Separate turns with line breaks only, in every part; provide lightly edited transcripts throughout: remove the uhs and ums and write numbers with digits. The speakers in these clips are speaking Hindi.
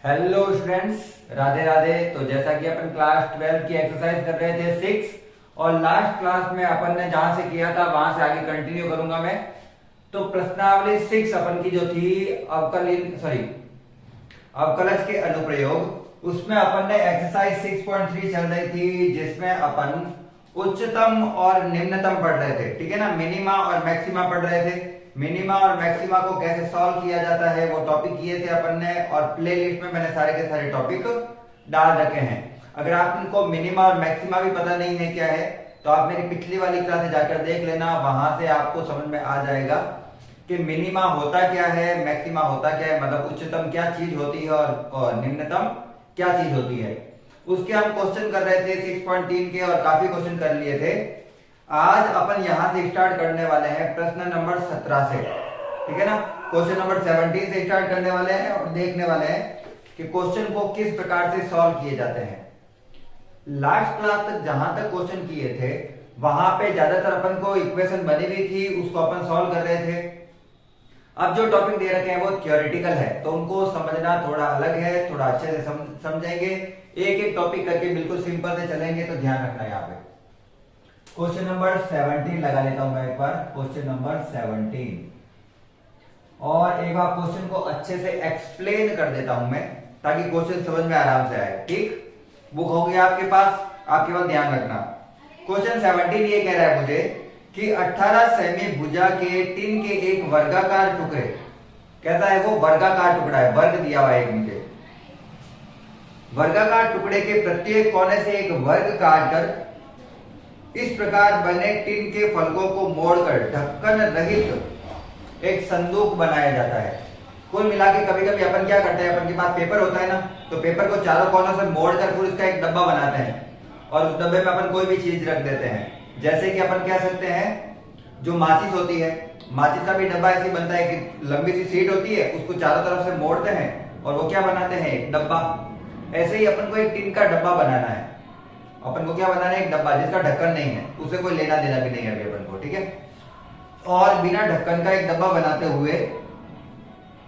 Hello students, Radhe Radhe. तो जैसा कि अपन क्लास 12 की एक्सरसाइज कर रहे थे 6 और लास्ट क्लास में अपन ने जहां से किया था वहां से आगे कंटिन्यू करूंगा मैं। तो प्रश्नावली 6 अपन की जो थी अवकलज के अनुप्रयोग, उसमें अपन ने एक्सरसाइज 6.3 चल रही थी जिसमें अपन उच्चतम और निम्नतम पढ़ रहे थे। ठीक है ना, मिनिमा और मैक्सिमा पढ़ रहे थे। मिनिमा और मैक्सिमा को कैसे सॉल्व किया जाता है वो टॉपिक किए थे अपन ने, और प्लेलिस्ट में मैंने सारे के सारे टॉपिक डाल रखे हैं। अगर आप इनको मिनिमा और मैक्सिमा भी पता नहीं है क्या है तो आप मेरी पिछली वाली क्लास जाकर देख लेना, वहां से आपको समझ में आ जाएगा कि मिनिमा होता क्या है, मैक्सिमा होता क्या है, मतलब उच्चतम क्या चीज होती है और निम्नतम क्या चीज होती है। उसके हम क्वेश्चन कर रहे थे 6.3 के और काफी क्वेश्चन कर लिए थे। आज अपन यहां से स्टार्ट करने वाले हैं प्रश्न नंबर 17 से। ठीक है ना, क्वेश्चन नंबर 17 से स्टार्ट करने वाले हैं और देखने वाले हैं कि क्वेश्चन को किस प्रकार से सॉल्व किए जाते हैं। लास्ट क्लास तक जहां तक क्वेश्चन किए थे वहां पे ज्यादातर अपन को इक्वेशन बनी हुई थी, उसको अपन सॉल्व कर रहे थे। अब जो टॉपिक दे रखे हैं वो थियोरेटिकल है, तो उनको समझना थोड़ा अलग है, थोड़ा अच्छे से समझेंगे। एक एक टॉपिक करके बिल्कुल सिंपल से चलेंगे, तो ध्यान रखना यहाँ पे। क्वेश्चन नंबर 17 लगा लेता हूं मैं एक बार, क्वेश्चन नंबर 17, और एक बार क्वेश्चन को अच्छे से एक्सप्लेन कर देता हूं मैं ताकि क्वेश्चन समझ में आराम से आए। ठीक, बुक होगी आपके पास, आपके पास ध्यान रखना। क्वेश्चन 17 ये कह रहा है मुझे कि 18 सेमी भुजा के टिन के एक वर्गाकार टुकड़े, कहता है वो वर्गाकार टुकड़ा है, वर्ग दिया हुआ है मुझे। वर्गाकार टुकड़े के प्रत्येक कोने से एक वर्ग काटकर इस प्रकार बने टिन के फलकों को मोड़कर ढक्कन रहित एक संदूक बनाया जाता है। कुल मिला के कभी कभी अपन क्या करते हैं, अपन के पास पेपर होता है ना, तो पेपर को चारों कोनों से मोड़कर फिर उसका एक डब्बा बनाते हैं और उस डब्बे में अपन कोई भी चीज रख देते हैं। जैसे कि अपन कह सकते हैं जो माचिस होती है, माचिस का भी डब्बा ऐसे बनता है कि लंबी सी सीट होती है, उसको चारों तरफ से मोड़ते हैं और वो क्या बनाते हैं, एक डब्बा। ऐसे ही अपन को एक टिन का डब्बा बनाना है। अपन को क्या बनाना है, एक डब्बा जिसका ढक्कन नहीं है, उसे कोई लेना देना भी नहीं है अभी अपन को। ठीक है, और बिना ढक्कन का एक डब्बा बनाते हुए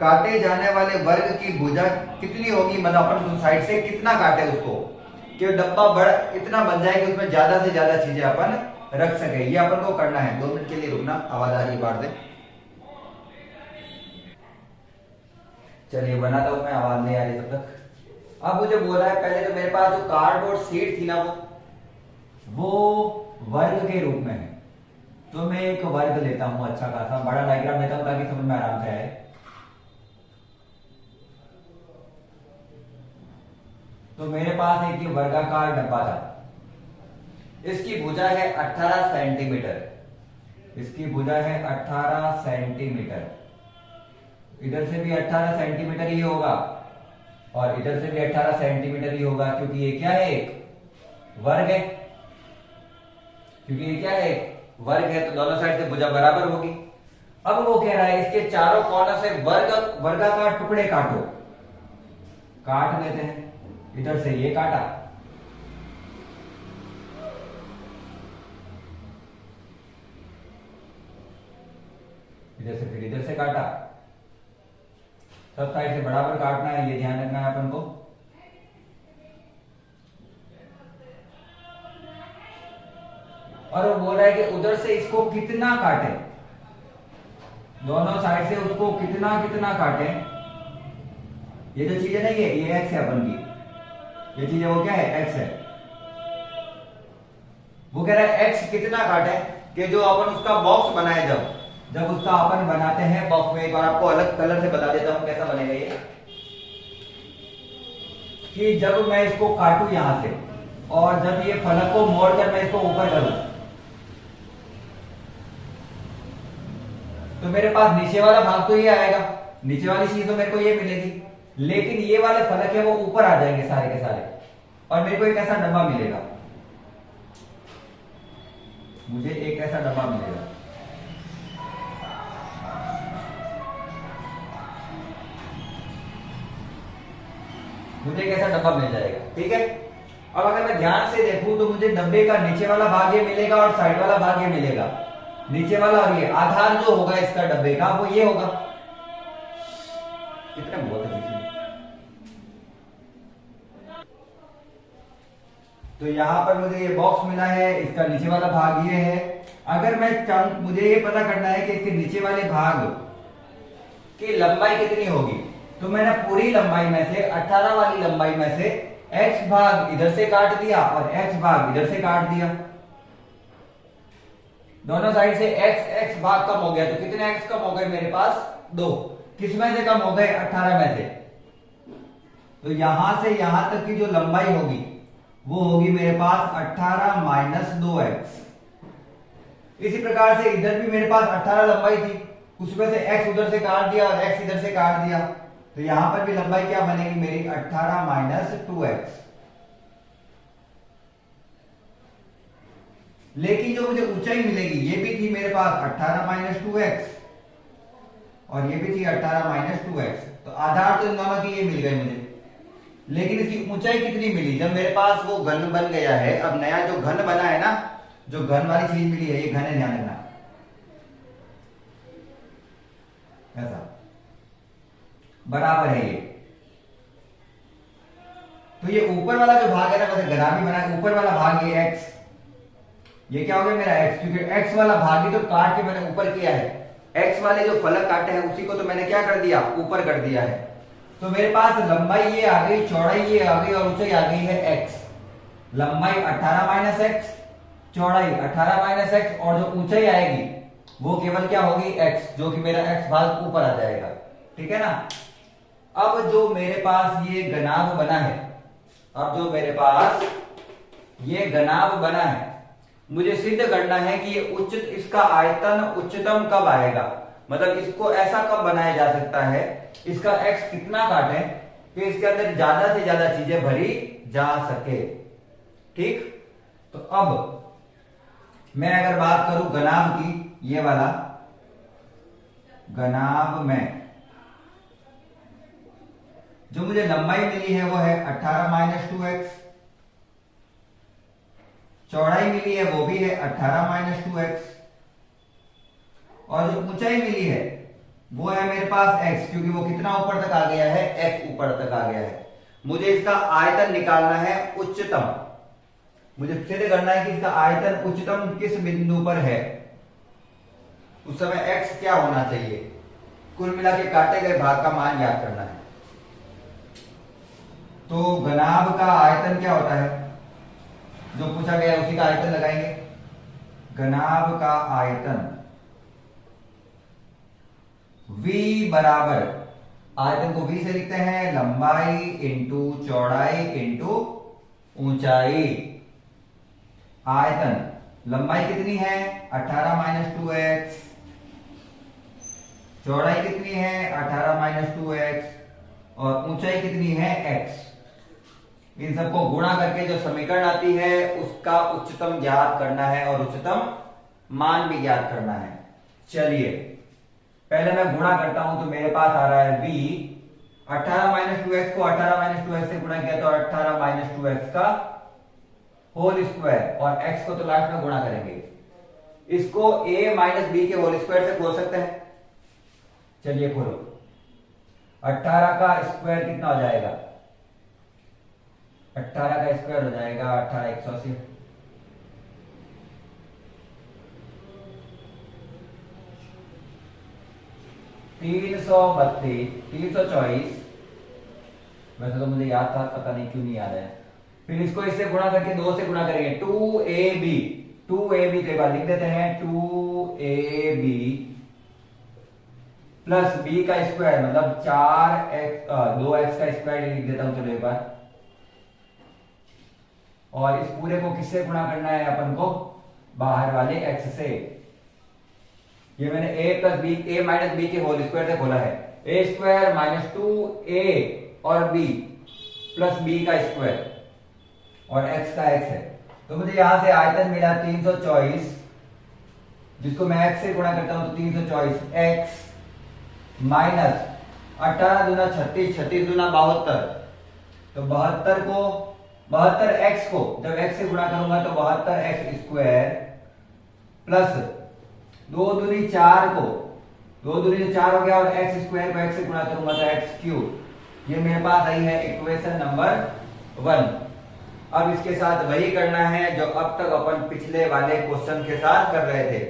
काटे जाने वाले वर्ग की भुजा कितनी होगी, मतलब अपन साइड से कितना काटे उसको कि डब्बा बड़ा इतना बन जाए कि उसमें ज्यादा से ज्यादा चीजें अपन रख सके। ये अपन को करना है। 2 मिनट के लिए रुकना, आवाज आ रही है बाहर से। चलिए बनाता हूं मैं, आवाज नहीं आ रही तब तक। अब मुझे बोला है पहले तो मेरे पास जो कार्डबोर्ड शीट थी ना वो वर्ग के रूप में है, तो मैं एक वर्ग लेता हूं, अच्छा खासा बड़ा डायग्राम लेता हूं ताकि समझ में आराम से आए। तो मेरे पास एक ये वर्गाकार डब्बा था, इसकी भुजा है 18 सेंटीमीटर, इसकी भुजा है 18 सेंटीमीटर। इधर से भी 18 सेंटीमीटर ही होगा और इधर से भी 18 सेंटीमीटर ही होगा, क्योंकि ये क्या है, एक वर्ग है। क्योंकि ये क्या है, एक वर्ग है, तो दोनों साइड से भुजा बराबर होगी। अब वो कह रहा है इसके चारों कोनों से वर्गाकार टुकड़े काटो। काट लेते हैं, इधर से ये काटा, इधर से फिर इधर से काटा, सब साइड से बराबर काटना है, ये ध्यान रखना है अपन को। और वो बोल रहा है कि उधर से इसको कितना काटे, दोनों साइड से उसको कितना कितना काटे। ये जो चीज है ना, ये एक्स है अपन की, ये चीज है वो क्या है, एक्स है। वो कह रहा है एक्स कितना काटे कि जो अपन उसका बॉक्स बनाए, जब उसका अपन बनाते हैं बॉक्स में, एक बार आपको अलग कलर से बता देता हूं कैसा बनेगा ये, कि जब मैं इसको काटू यहां से और जब ये फलक को मोड़कर मैं इसको ऊपर करूं, तो मेरे पास नीचे वाला भाग तो ये आएगा, नीचे वाली चीज तो मेरे को ये मिलेगी, लेकिन ये वाले फलक है वो ऊपर आ जाएंगे सारे के सारे, और मेरे को एक ऐसा डब्बा मिलेगा, मुझे एक ऐसा डब्बा मिलेगा। मुझे एक ऐसा डब्बा मिल जाएगा। ठीक है, अब अगर मैं ध्यान से देखूं तो मुझे डब्बे का नीचे वाला भाग ये मिलेगा और साइड वाला भाग ये मिलेगा। नीचे वाला और ये आधार जो होगा इसका डब्बे का वो ये होगा। कितने बहुत है, तो यहां पर मुझे ये बॉक्स मिला है, इसका नीचे वाला भाग ये है। अगर मैं मुझे ये पता करना है कि इसके नीचे वाले भाग की लंबाई कितनी होगी, तो मैंने पूरी लंबाई में से 18 वाली लंबाई में से x भाग इधर से काट दिया और x भाग इधर से काट दिया। दोनों साइड से x भाग कम हो गया, तो कितने x कम हो गए मेरे पास? 2। किस में से कम हो गए? 18 में से। तो यहां से यहां तक की जो लंबाई होगी वो होगी मेरे पास 18 माइनस 2x। इसी प्रकार से इधर भी मेरे पास 18 लंबाई थी, उसमें से x उधर से काट दिया और x इधर से काट दिया, तो यहां पर भी लंबाई क्या बनेगी मेरी? 18 माइनस 2x। लेकिन जो मुझे ऊंचाई मिलेगी ये भी थी मेरे पास 18 माइनस 2x और ये भी थी 18 माइनस 2x, तो आधार तो इन दोनों की ये मिल गए मुझे। लेकिन इसकी ऊंचाई कितनी मिली? जब मेरे पास वो घन बन गया है, अब नया जो घन बना है ना, जो घन वाली चीज मिली है, ये घन है, ध्यान रखना, ऐसा बराबर है ये। तो ये ऊपर वाला जो भाग है ना, वैसे गधा भी बना है, ऊपर वाला भाग ये x, ये क्या हो गया मेरा x, क्योंकि x वाला भाग ही तो काट के मैंने ऊपर किया है। x वाले जो फलक काटे हैं उसी को तो मैंने क्या कर दिया? ऊपर कर दिया है। तो मेरे पास लंबाई ये आ गई, चौड़ाई ये आ गई और ऊंचाई आ गई है x। लंबाई 18 माइनस x, चौड़ाई 18 माइनस x, और जो ऊंचाई आएगी वो केवल क्या होगी? x, जो कि मेरा x भाग ऊपर आ जाएगा। ठीक है ना। अब जो मेरे पास ये घनाभ बना है, अब जो मेरे पास ये घनाभ बना है, मुझे सिद्ध करना है कि ये उच्च, इसका आयतन उच्चतम कब आएगा, मतलब इसको ऐसा कब बनाया जा सकता है, इसका x कितना काटे कि इसके अंदर ज्यादा से ज्यादा चीजें भरी जा सके। ठीक, तो अब मैं अगर बात करूं घनाभ की, ये वाला घनाभ में जो मुझे लंबाई मिली है वो है 18 माइनस 2x, चौड़ाई मिली है वो भी है 18 माइनस 2x, और जो ऊंचाई मिली है वो है मेरे पास x, क्योंकि वो कितना ऊपर तक आ गया है? x ऊपर तक आ गया है। मुझे इसका आयतन निकालना है उच्चतम, मुझे सिद्ध करना है कि इसका आयतन उच्चतम किस बिंदु पर है, उस समय x क्या होना चाहिए, कुल मिला के काटे गए भाग का मान याद करना है। तो घनाभ का आयतन क्या होता है, जो पूछा गया उसी का आयतन लगाएंगे। घनाभ का आयतन v बराबर, आयतन को v से लिखते हैं, लंबाई इंटू चौड़ाई इंटू ऊंचाई। आयतन, लंबाई कितनी है? 18 माइनस 2x, चौड़ाई कितनी है? 18 माइनस 2x, और ऊंचाई कितनी है? x। इन सबको गुणा करके जो समीकरण आती है उसका उच्चतम ज्ञात करना है और उच्चतम मान भी ज्ञात करना है। चलिए पहले मैं गुणा करता हूं, तो मेरे पास आ रहा है v, 18 माइनस 2x को 18 माइनस 2x से गुणा किया तो 18 माइनस 2x का होल स्क्वायर, और x को तो लास्ट में गुणा करेंगे। इसको a माइनस b के होल स्क्वायर से खोल सकते हैं। चलिए खोलो, 18 का स्क्वायर कितना हो जाएगा? 18 का स्क्वायर हो जाएगा 18 180, 332, 324। वैसे तो मुझे याद था, पता नहीं क्यों नहीं याद है। फिर इसको इससे गुणा करके 2 से गुणा करेंगे, 2ab, 2ab तो एक बार लिख देते हैं, 2ab प्लस b का स्क्वायर, मतलब 2x का स्क्वायर लिख देता हूं, चलो एक बार। और इस पूरे को किससे गुणा करना है अपन को? बाहर वाले x से। ये मैंने a plus B, a minus B के होल स्क्वायर से खोला है, a स्क्वायर माइनस 2a और b प्लस b का स्क्वायर, और x का x है। तो मुझे यहां से आयतन मिला 324, जिसको मैं x से गुणा करता हूं तो 324 x माइनस 18 दूना 36, 36 दूना 72, तो 72 x को जब x से गुणा करूंगा तो 72x स्क्वायर प्लस 2 दूनी 4 को 2 दूनी 4 हो गया, और x स्क्वायर को x से गुणा करूंगा तो x क्यूब। ये मेरे पास आई है इक्वेशन नंबर 1। अब इसके साथ वही करना है जो अब तक अपन पिछले वाले क्वेश्चन के साथ कर रहे थे।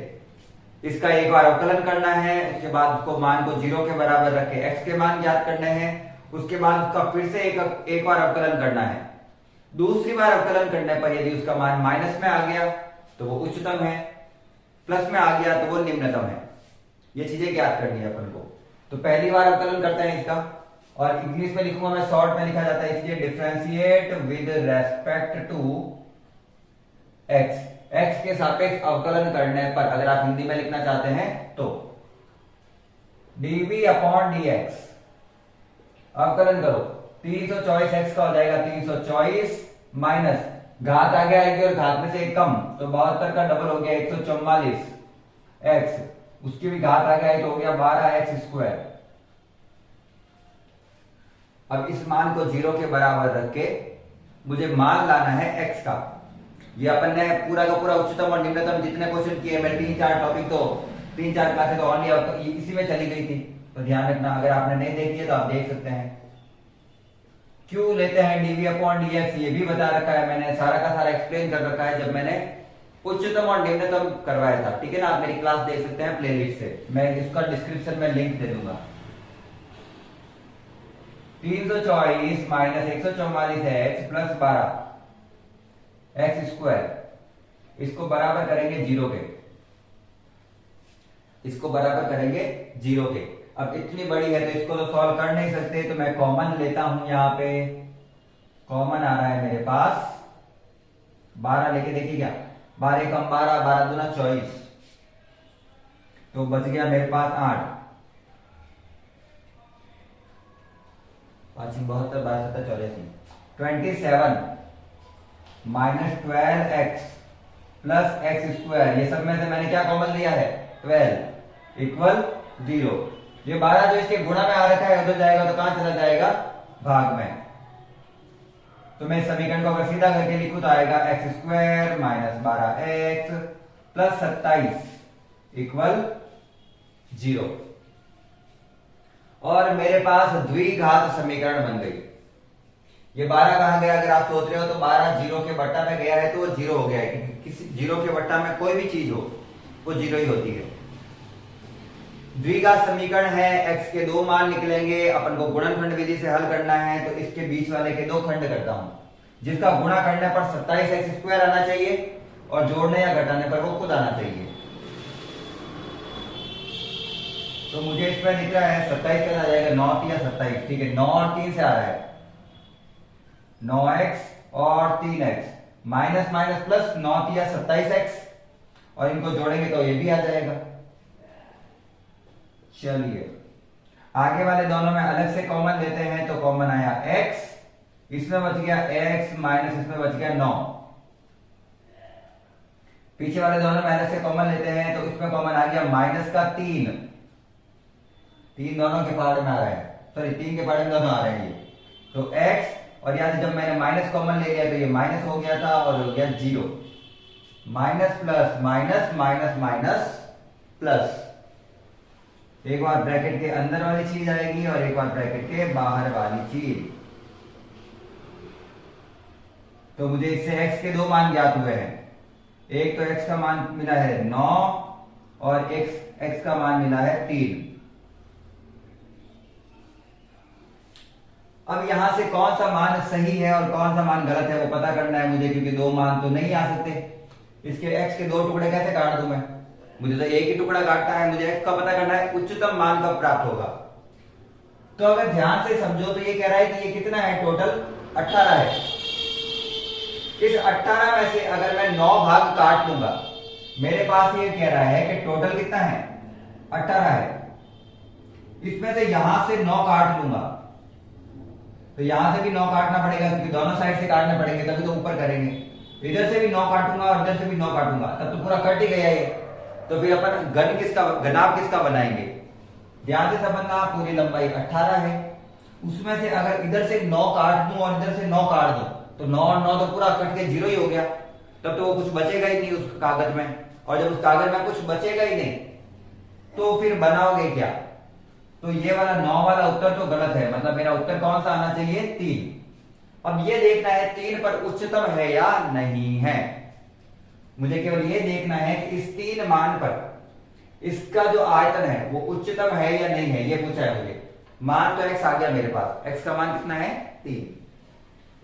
इसका एक बार अवकलन करना है, उसके बाद उसको मान को 0 के बराबर रख के x के मान ज्ञात करने हैं, उसके बाद उसका फिर से एक बार अवकलन करना है। दूसरी बार अवकलन करने पर यदि उसका मान माइनस में आ गया तो वो उच्चतम है, प्लस में आ गया तो वो निम्नतम है। ये चीजें ज्ञात करनी है अपन को। तो पहली बार अवकलन करते हैं इसका, और इंग्लिश में लिखूंगा मैं, शॉर्ट में लिखा जाता है इसलिए differentiate with respect to x। x के सापेक्ष अवकलन करने पर, अगर आप हिंदी में लिखना चाहते हैं तो dv अपॉन dx, अवकलन करो 324x का हो जाएगा 324 माइनस घात आगे आएगी और घात में से एक कम, तो 72 का डबल हो गया 144 x, उसकी भी घात आगे आई तो हो गया 12x स्क्वायर। अब इस मान को 0 के बराबर रख के मुझे मान लाना है x का। ये अपन ने पूरा का पूरा उच्चतम और निम्नतम जितने क्वेश्चन किए, मेरे 3-4 टॉपिक तो 3-4 क्लासेस तो ऑनली इसी में चली गई थी, तो ध्यान रखना। अगर आपने नहीं देखी है तो आप देख सकते हैं। क्यों लेते हैं dv अपॉन dx ये भी बता रखा है मैंने, सारा का सारा एक्सप्लेन कर रखा है जब मैंने उच्चतम और निम्नतम करवाया था, ठीक है ना। आप मेरी क्लास देख सकते हैं प्लेलिस्ट से, मैं इसका डिस्क्रिप्शन में लिंक दे दूंगा। 324 minus 144x plus 12 x square, इसको बराबर करेंगे 0 के, इसको बराबर करेंगे 0 के। अब इतनी बड़ी है तो इसको तो सॉल्व कर नहीं सकते, तो मैं कॉमन लेता हूं। यहां पे कॉमन आ रहा है मेरे पास 12 लेके देखिए क्या, 12 कम 12, 12 दूना 24, तो बच गया मेरे पास 8, 5 72 12 7 84 27 minus 12x plus x square, ये सब में से मैंने क्या कॉमन लिया है 12 इक्वल 0। ये 12 जो इसके गुणा में आ रखा है उधर जाएगा तो कहां चला जाएगा, भाग में। तो मैं इस समीकरण को अगर सीधा करके लिखूं तो आएगा x square minus 12x plus 27 equal 0। और मेरे पास द्विघात समीकरण बन गई। ये 12 कहां गया, अगर आप सोच रहे हो तो 12 0 के बट्टा में गया है तो वो 0 हो गया है, क्योंकि किसी 0 के बट्टा में कोई भी चीज हो वो 0 ही होती है। द्विघात समीकरण है, x के 2 मान निकलेंगे, अपन को गुणनखंड विधि से हल करना है, तो इसके बीच वाले के 2 खंड करता हूं, जिसका गुणा करने पर 27x स्क्वायर आना चाहिए और जोड़ने या घटाने पर वो खुद आना चाहिए। तो मुझे इसमें लिख रहा है 27 का आ जाएगा 9 या 27, ठीक है। 9 और 3 से आ रहा है 9x और 3x माइनस माइनस प्लस 9 या 27x, और इनको जोड़ेंगे तो ये भी आ जाएगा। चलिए आगे वाले दोनों में अलग से कॉमन लेते हैं, तो कॉमन आया x, इसमें बच गया x माइनस इसमें बच गया 9। पीछे वाले दोनों में अलग से कॉमन लेते हैं तो इसमें कॉमन आ गया माइनस का 3 दोनों के पार्ट में आ रहा है, सॉरी 3 के पार्ट में दोनों आ रहे हैं ये, तो x, और यहां जब मैंने माइनस कॉमन ले लिया तो ये माइनस हो गया था और हो गया 0। Minus plus minus minus minus plus, एक बार ब्रैकेट के अंदर वाली चीज आएगी और एक बार ब्रैकेट के बाहर वाली चीज। तो मुझे इससे x के 2 मान ज्ञात हुए हैं, एक तो x का मान मिला है 9 और x का मान मिला है 3। अब यहां से कौन सा मान सही है और कौन सा मान गलत है वो पता करना है मुझे, क्योंकि 2 मान तो नहीं आ सकते। इसके x के 2 टुकड़े कैसे काट दूं मैं, मुझे तो एक ही टुकड़ा काटना है, मुझे x का पता करना है उच्चतम मान कब प्राप्त होगा। तो अगर ध्यान से समझो तो ये कह रहा है कि ये कितना है, टोटल 18 है। इस 18 में से अगर मैं 9 भाग काट लूंगा, मेरे पास ये कह रहा है कि टोटल कितना है 18 है। इसमें से यहां से 9 काट लूंगा तो यहां से भी 9 काटना पड़ेगा, क्योंकि दोनों साइड से काटने पड़ेंगे तभी तो ऊपर करेंगे। इधर से भी 9 काटूंगा और इधर से भी 9 काटूंगा, तब तो पूरा कट ही गया ये। तो फिर अपन घनाभ किसका बनाएंगे, ध्यान से समझना। पूरी लंबाई 18 है, उसमें से अगर इधर से 9 काट दूं और इधर से 9 काट दूं तो 9 और 9 तो पूरा कट के 0 ही हो गया, तब तो वो कुछ बचेगा ही नहीं उस कागज में। और जब उस कागज में कुछ बचेगा ही नहीं तो फिर बनाओगे क्या। तो ये वाला 9 वाला उत्तर तो गलत है, मतलब मेरा उत्तर कौन सा आना चाहिए 3। अब ये देखना है 3 पर उच्चतम है या नहीं है। मुझे केवल ये देखना है कि इस 3 मान पर इसका जो आयतन है वो उच्चतम है या नहीं है, ये पूछा है मुझे। मान तो x आ गया मेरे पास, x का मान कितना है 3।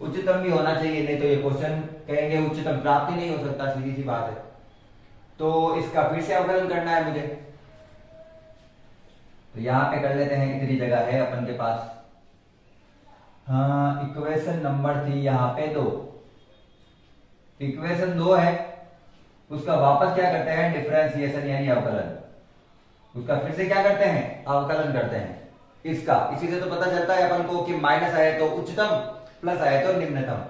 उच्चतम भी होना चाहिए, नहीं तो ये क्वेश्चन कहेंगे उच्चतम प्राप्त ही नहीं हो सकता, सीधी सी बात है। तो इसका फिर से अवकलन करना है मुझे, तो यहां पे कर लेते हैं, इतनी जगह है अपन के पास। हाँ, इक्वेशन नंबर थी यहां पे 2, इक्वेशन 2 है, उसका वापस क्या करते हैं डिफरेंशिएशन यानी अवकलन, उसका फिर से क्या करते हैं अवकलन करते हैं इसका। इसी से तो पता चलता है अपन को कि माइनस आए तो उच्चतम, प्लस आए तो निम्नतम।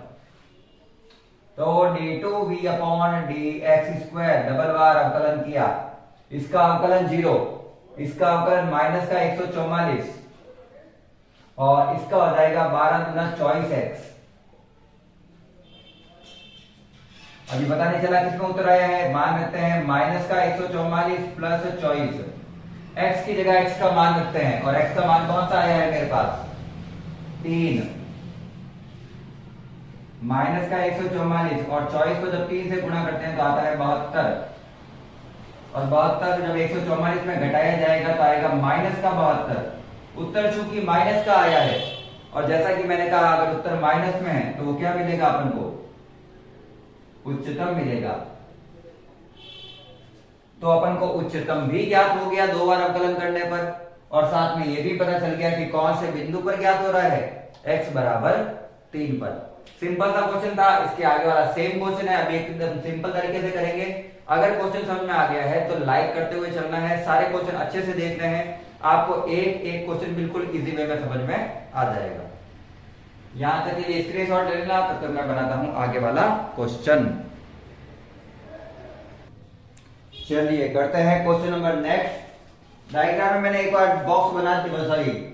तो d2v अपॉन dx² डबल बार अवकलन किया, इसका अवकलन 0, इसका अवकलन माइनस का 144 और इसका हो जाएगा 12 गुना 24x। अभी पता नहीं चला किसमें उत्तर आया है, मान रखते हैं माइनस का 144 प्लस 24, x की जगह x का मान रखते हैं, और x का मान कौन सा आया है मेरे पास 3। माइनस का 144 और 24 को जब 3 से गुणा करते हैं तो आता है 72, और 72 जब 144 में घटाया जाएगा तो आएगा माइनस का 72। उत्तर चूंकि माइनस का आया है, और जैसा कि मैंने कहा अगर उत्तर माइनस में है तो वो क्या मिलेगा अपन को उच्चतम मिलेगा। तो अपन को उच्चतम भी ज्ञात हो गया 2 बार अवकलन करने पर, और साथ में ये भी पता चल गया कि कौन से बिंदु पर ज्ञात हो रहा है x बराबर 3 पर। सिंपल सा क्वेश्चन था, इसके आगे वाला सेम क्वेश्चन है, अभी एकदम सिंपल तरीके से करेंगे। अगर क्वेश्चन समझ में आ गया है तो लाइक करते हुए चलना है, सारे क्वेश्चन अच्छे से देखने हैं, आपको एक एक क्वेश्चन बिल्कुल इजी वे में समझ में आ जाएगा। यहां तक के लिए स्क्रीनशॉट ले लेना, तब तक मैं बनाता हूं आगे वाला क्वेश्चन। चलिए करते हैं क्वेश्चन नंबर नेक्स्ट। डायग्राम में मैंने एक बार बॉक्स बना दी, सॉरी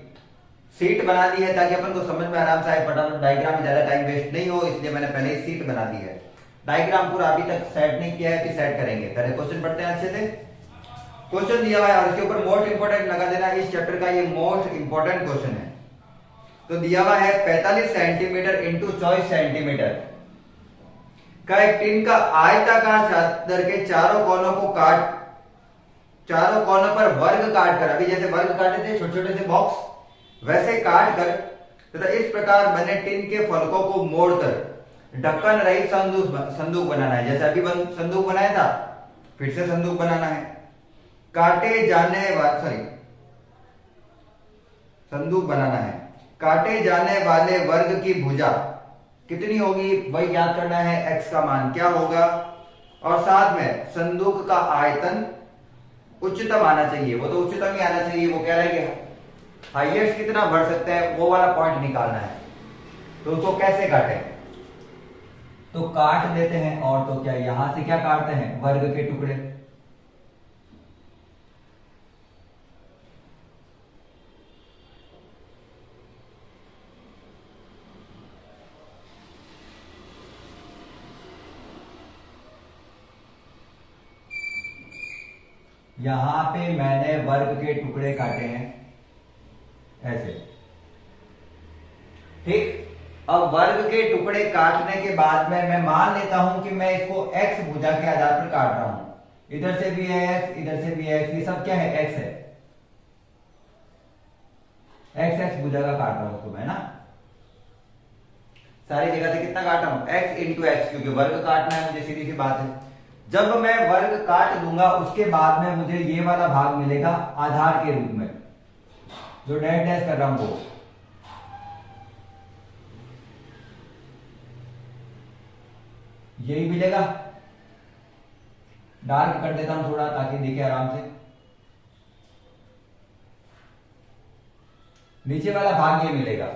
सीट बना दी है ताकि अपन को समझ में आराम से आए, फटाफट डायग्राम में ज्यादा टाइम वेस्ट नहीं हो, इसलिए मैंने पहले ही सीट बना दी है। डायग्राम पूरा अभी तक सेट नहीं किया है, फिर सेट करेंगे। पहले क्वेश्चन पढ़ते हैं अच्छे से। क्वेश्चन दिया हुआ है और इसके ऊपर मोस्ट इंपोर्टेंट लगा देना, इस चैप्टर का ये मोस्ट इंपोर्टेंट क्वेश्चन है। तो दिया हुआ है 45 सेंटीमीटर इंटू 24 सेंटीमीटर का एक टिन का आयताकार चादर के चारों कोनों को चारों कोनों पर वर्ग काट कर, अभी जैसे वर्ग काटे थे छोटे छोटे से बॉक्स, वैसे काट कर तथा इस प्रकार बने टिन के फलकों को मोड़कर ढक्कन रहित संदूक बनाना है। जैसे अभी संदूक बनाया था, फिर से संदूक बनाना है। संदूक बनाना है। काटे जाने वाले वर्ग की भुजा कितनी होगी वही याद करना है, x का मान क्या होगा, और साथ में संदूक का आयतन उच्चतम आना चाहिए, वो तो उच्चतम ही आना चाहिए। वो कह रहा है कि हाईएस्ट कितना बढ़ सकते हैं वो वाला पॉइंट निकालना है। तो उसको कैसे काटे, तो काट देते हैं, और तो क्या यहां से क्या काटते हैं वर्ग के टुकड़े। यहां पे मैंने वर्ग के टुकड़े काटे हैं ऐसे, ठीक। अब वर्ग के टुकड़े काटने के बाद में मैं मान लेता हूं कि मैं इसको x भुजा के आधार पर काट रहा हूं। इधर से भी है x, इधर से भी है x, ये सब क्या है x है, x भुजा का काट रहा हूं उसको मैं ना, सारी जगह से कितना काट रहा हूं x इंटू एक्स, क्योंकि वर्ग काटना है मुझे, सीधी सी बात है। जब मैं वर्ग काट दूंगा उसके बाद में मुझे ये वाला भाग मिलेगा आधार के रूप में, जो डैश डैश कर रहा हूं वो, यही मिलेगा। डार्क कर देता हूं थोड़ा ताकि दिखे आराम से। नीचे वाला भाग ये मिलेगा,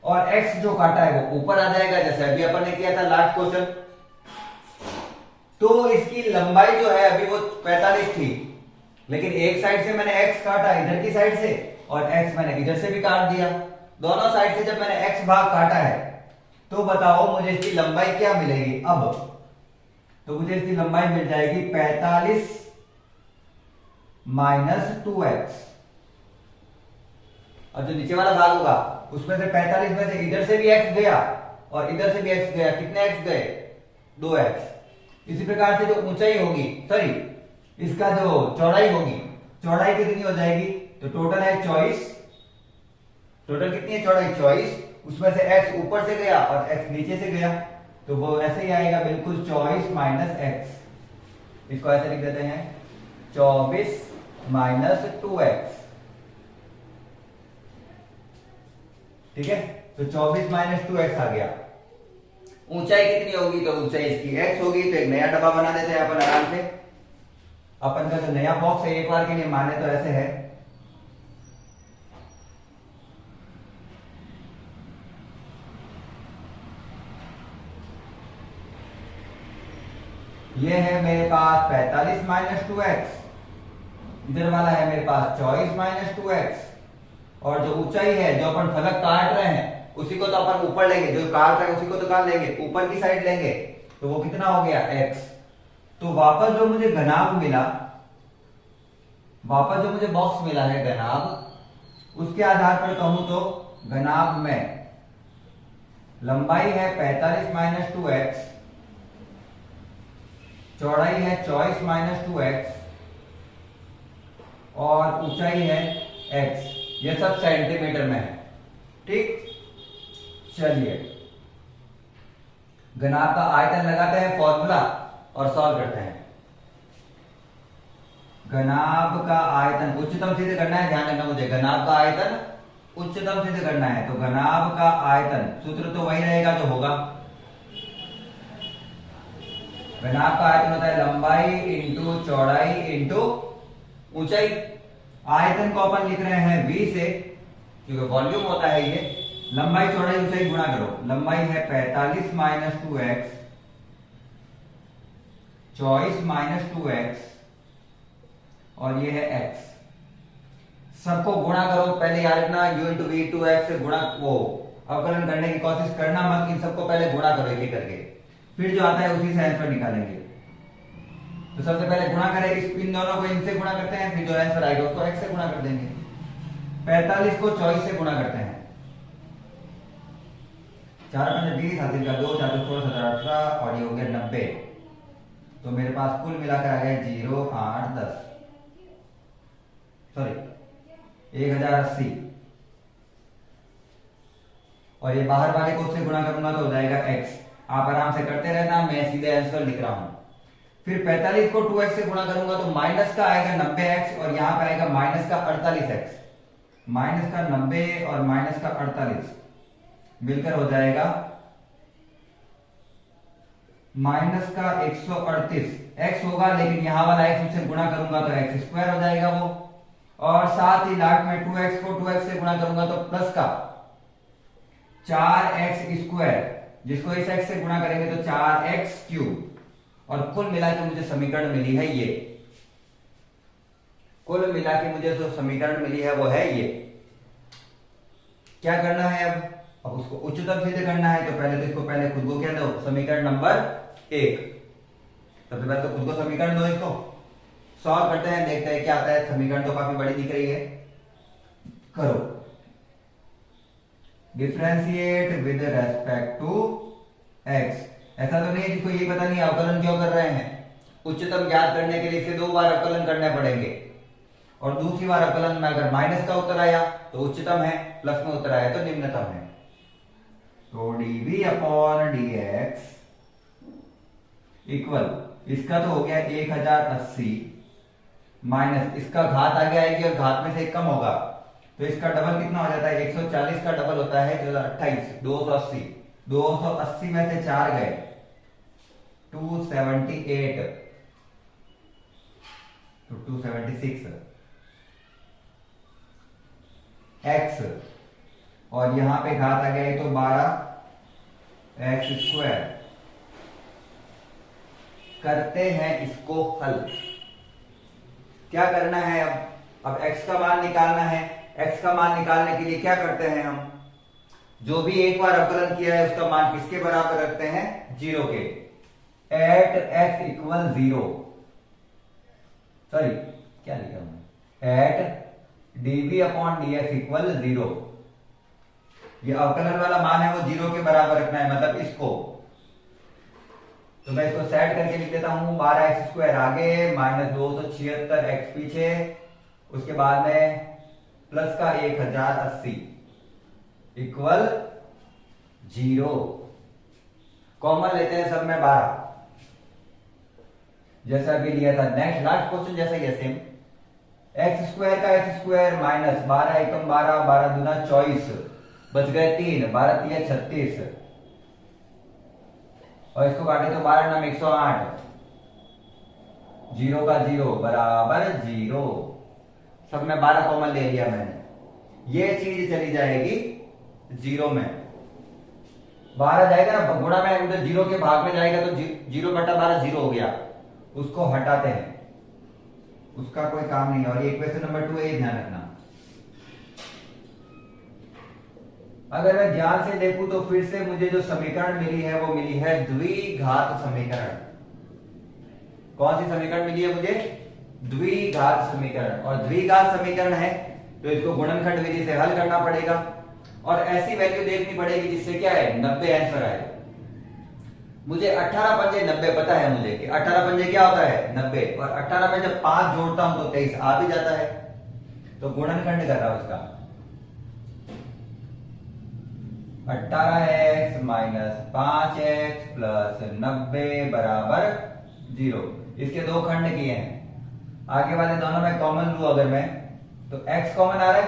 और x जो काटा है वो ऊपर आ जाएगा, जैसे अभी अपन ने किया था लास्ट क्वेश्चन। तो इसकी लंबाई जो है अभी वो 45 थी, लेकिन एक साइड से मैंने x काटा इधर की साइड से, और x मैंने इधर से भी काट दिया। दोनों साइड से जब मैंने x भाग काटा है तो बताओ मुझे इसकी लंबाई क्या मिलेगी। अब तो मुझे इसकी लंबाई मिल जाएगी 45 माइनस 2x, और जो नीचे वाला भाग होगा उसमें से 45 में से इधर से भी x गया और इधर से भी x गया, कितने x गए, 2x। इसी प्रकार से जो ऊंचाई होगी, सॉरी इसका जो चौड़ाई होगी, चौड़ाई कितनी हो जाएगी, तो टोटल है 24, टोटल कितनी है चौड़ाई 24, उसमें से x ऊपर से गया और x नीचे से गया, तो वो ऐसे ही आएगा बिल्कुल 24 माइनस x। इसको ऐसे लिख देते हैं 24 माइनस 2x। ठीक है, तो 24 माइनस 2x आ गया। ऊंचाई कितनी होगी, तो ऊंचाई इसकी x होगी, तो एक नया डब्बा बना देते हैं अपन आराम से। अपन का जो नया बॉक्स है एक बार के लिए माने तो ऐसे है, ये है मेरे पास 45 माइनस 2x, इधर वाला है मेरे पास 24 माइनस 2x, और जो ऊंचाई है जो अपन फलक काट रहे हैं उसी को तो अपन ऊपर लेंगे, जो काट रहे हैं उसी को तो कहां लेंगे, ऊपर की साइड लेंगे, तो वो कितना हो गया x। तो वापस जो मुझे घनाभ मिला, वापस जो मुझे बॉक्स मिला है घनाभ, उसके आधार पर कहूं तो घनाभ में लंबाई है 45 माइनस 2x, चौड़ाई है 24 माइनस 2x, और ऊंचाई है x। ये सब सेंटीमीटर में है। ठीक, चलिए घनाभ का आयतन लगाते हैं फॉर्मूला और सॉल्व करते हैं। घनाभ का आयतन उच्चतम सिद्ध करना है, ध्यान रखना मुझे, घनाभ का आयतन उच्चतम सिद्ध करना है, तो घनाभ का आयतन सूत्र तो वही रहेगा जो होगा, घनाभ का आयतन होता है लंबाई इंटू चौड़ाई इंटू ऊंचाई। आयतन को अपन लिख रहे हैं v से, क्योंकि वॉल्यूम होता है ये, लंबाई चौड़ाई ऊंचाई गुणा करो, लंबाई है 45 माइनस 2x, 24 माइनस 2x, और ये है x। सबको गुणा करो, पहले याद रखना u into V two X से गुणा, वो अवकलन करने की कोशिश करना मत, इन सबको पहले गुणा करो एक एक करके, फिर जो आता है उसी से आंसर निकालेंगे। तो सबसे पहले गुणा करें, इन दोनों को इनसे गुणा करते हैं, फिर जो आंसर आएगा उसको x से गुणा कर देंगे। 45 को 24 से गुणा करते हैं, 4 5 20 हासिल का 2 4 16 17 18, और ये हो गया 90। तो मेरे पास कुल मिलाकर आ गया 0 8 10, सॉरी 1080, और ये बाहर वाले को उससे गुणा करूंगा तो हो जाएगा x। आप आराम से करते रहना, मैं सीधे आंसर लिख रहा हूं। फिर 45 को 2x से गुणा करूंगा तो माइनस का आएगा 90x, और यहां पर आएगा माइनस का 48x, माइनस का 90 और माइनस का 48 मिलकर हो जाएगा माइनस का 138 x होगा, लेकिन यहां वाला x से गुणा करूंगा तो x स्क्वायर हो जाएगा वो, और साथ ही लास्ट में 2x को 2x से गुणा करूंगा तो प्लस का 4x स्क्वायर, जिसको इस x से गुणा करेंगे तो 4x क्यूब, और कुल मिला के मुझे समीकरण मिली है ये, कुल मिला के मुझे जो समीकरण मिली है वो है ये। क्या करना है अब उसको उच्चतम सिद्ध करना है, तो पहले तो इसको पहले खुद को क्या दो, समीकरण नंबर 1। सबसे पहले तो खुद को समीकरण दो, इसको सॉल्व करते हैं, देखते हैं क्या आता है। समीकरण तो काफी बड़ी दिख रही है, करो differentiate with respect to x। ऐसा तो नहीं जिसको ये पता नहीं अवकलन क्यों कर रहे हैं, उच्चतम ज्ञात करने के लिए इसे 2 बार अवकलन करने पड़ेंगे, और दूसरी बार अवकलन में अगर माइनस का उत्तर आया तो उच्चतम है, प्लस में उत्तर आया तो निम्नतम है। तो dv अपॉन dx इक्वल, इसका तो हो गया 1080 माइनस इसका घात आगे आएगी और घात में से 1 कम होगा, तो इसका डबल कितना हो जाता है, 140 का डबल होता है 28, 280, 280 में से 4 गए 278, तो 276 x, और यहां पे घात आ गया तो 12 x स्क्वायर। करते हैं इसको हल। क्या करना है अब x का मान निकालना है। x का मान निकालने के लिए क्या करते हैं हम, जो भी एक बार अवकलन किया है उसका मान किसके बराबर रखते हैं, 0 के। एट x इक्वल 0, सॉरी क्या लिखा हमने, at dv upon dx equal 0, ये अवकलन वाला मान है वो 0 के बराबर रखना है, मतलब इसको। तो मैं इसको सेट करके लिख देता हूं, 12x² आगे माइनस 276x पीछे, उसके बाद में प्लस का 1080 इक्वल 0। कॉमन लेते हैं सब में 12, जैसा अभी लिया था। नेक्स्ट लास्ट क्वेश्चन जैसा ही है सेम, x² का x² माइनस 12 एकम 12, 12 दूना 24, बच गए 3, 12 3 36, और इसको काटे तो 12 नाम 108, 0 का 0 बराबर 0। सब में 12 कॉमन ले लिया मैंने, ये चीज चली जाएगी 0 में। 12 जाएगा ना गुणा में, उधर 0 के भाग में जाएगा तो 0/12 0 हो गया, उसको हटाते हैं, उसका कोई काम नहीं है। और इक्वेशन नंबर 2 ये ध्यान रखना। अगर मैं ध्यान से देखूं तो फिर से मुझे जो समीकरण मिली है वो मिली है द्विघात समीकरण। कौन सी समीकरण मिली है मुझे? द्विघात समीकरण। और द्विघात समीकरण है तो इसको गुणनखंड विधि से हल करना पड़ेगा, और ऐसी वैल्यू देखनी पड़ेगी जिससे क्या है 90 आंसर आए। मुझे 18 पंजे 90 पता है मुझे कि 18 पंजे क्या होता है 90, और 18 में जब 5 जोड़ता हूं तो 23 आ भी जाता है। तो गुणनखंड कर रहा हूं इसका, 18x माइनस 5x प्लस 90 बराबर 0। इसके दो खंड किए हैं, आगे वाले दोनों में कॉमन लूं अगर मैं तो x कॉमन आ रहा है,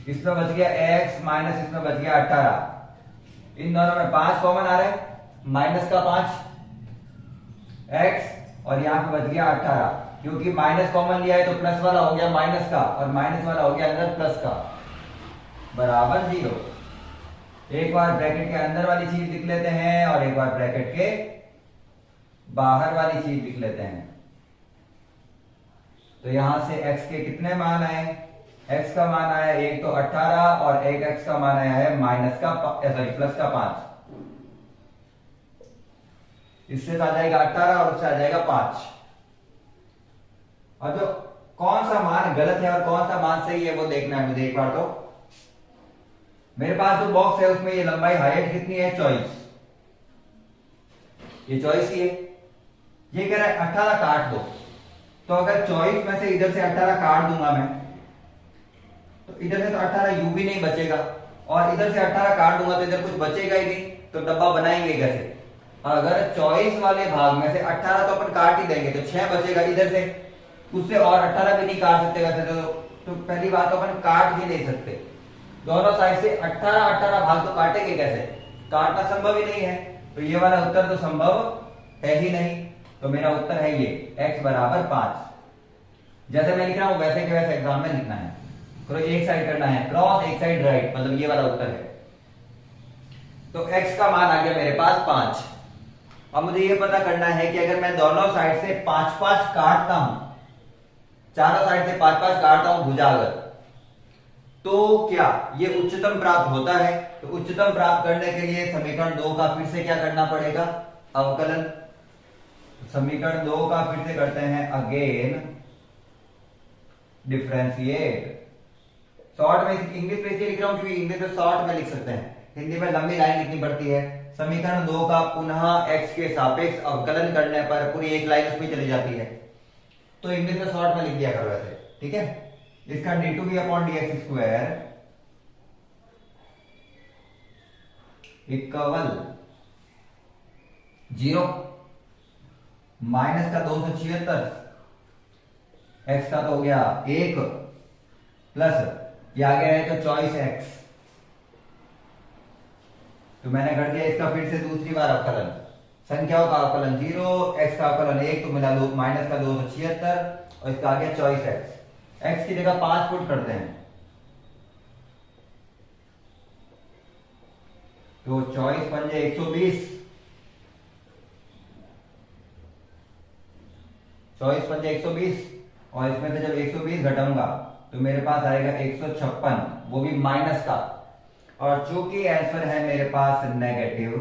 इसमें बच गया x माइनस इसमें बच गया 18, इन दोनों में 5 कॉमन आ रहा है, माइनस का 5 x और यहां पे बच गया 18, क्योंकि माइनस कॉमन लिया है तो प्लस वाला हो गया माइनस का और माइनस वाला हो गया अंदर प्लस का, बराबर 0। एक बार ब्रैकेट के अंदर वाली चीज लिख लेते हैं और एक बार ब्रैकेट के बाहर वाली चीज लिख लेते हैं। तो यहां से x के कितने मान आए? x का मान आया एक तो 18 और एक x का मान आया है माइनस का सॉरी प्लस का 5। इससे आ जाएगा 18 और उससे आ जाएगा 5। अब जो कौन सा मान गलत है और कौन सा मान सही है वो देखना है मुझे एक बार। तो मेरे पास जो बॉक्स है उसमें ये लंबाई हाइट कितनी है 24, ये 24 ही है। ये कह रहा है 18 काट दो, तो अगर 24 में से इधर से 18 काट दूंगा मैं तो इधर से तो 18 यू भी नहीं बचेगा, और इधर से 18 काट दूंगा तो इधर कुछ बचेगा ही नहीं, तो डब्बा बनाएंगे कैसे? अगर 24 वाले भाग में से 18 तो अपन काट ही देंगे तो 6 बचेगा इधर से, उससे और 18 भी नहीं काट सकते वैसे तो पहली बात तो अपन काट ही नहीं सकते। दोनों साइड से 18 18 भाग तो काटेंगे कैसे? काटना संभव ही नहीं है, तो ये वाला उत्तर तो संभव है ही नहीं। तो मेरा उत्तर है ये x बराबर 5। जैसे मैं लिख रहा हूं वैसे के वैसे एग्जाम में लिखना है, तो एक साइड करना है क्रॉस एक साइड राइट, मतलब ये वाला उत्तर है। तो x का मान आ गया मेरे पास 5। अब मुझे ये पता करना है कि अगर मैं दोनों साइड से 5-5 काटता हूं, चारों साइड से 5-5 काटता हूं भुजा अगर, तो क्या ये उच्चतम प्राप्त होता है? तो उच्चतम प्राप्त करने के लिए समीकरण 2 का फिर से क्या करना पड़ेगा? अवकलन। समीकरण 2 का फिर से करते हैं अगेन डिफरेंशिएट। शॉर्ट में इंग्लिश में इसलिए लिख रहा हूं क्योंकि इंग्लिश में शॉर्ट में लिख सकते हैं, हिंदी में लंबी लाइन लिखनी पड़ती है। समीकरण 2 का पुनः x के सापेक्ष अवकलन करने पर पूरी एक लाइन उसमें चली जाती है, तो इंग्लिश में शॉर्ट में लिख दिया करो ऐसे, ठीक है। इसका d2v/dx² इक्वल 0 माइनस का 276 x का तो हो गया 1 प्लस ये आ गया है तो 24x। तो मैंने कर दिया इसका फिर से दूसरी बार अवकलन, संख्याओं का अवकलन 0, x का अवकलन 1 तो मिला माइनस का 276 और इसका आ गया 24x। x की जगह 5 पुट करते हैं तो 24 पंजे 120, 24 पंजे 120 और इसमें से जब 120 घटाऊंगा तो मेरे पास आएगा 156, वो भी माइनस का। और चूंकि आंसर है मेरे पास नेगेटिव,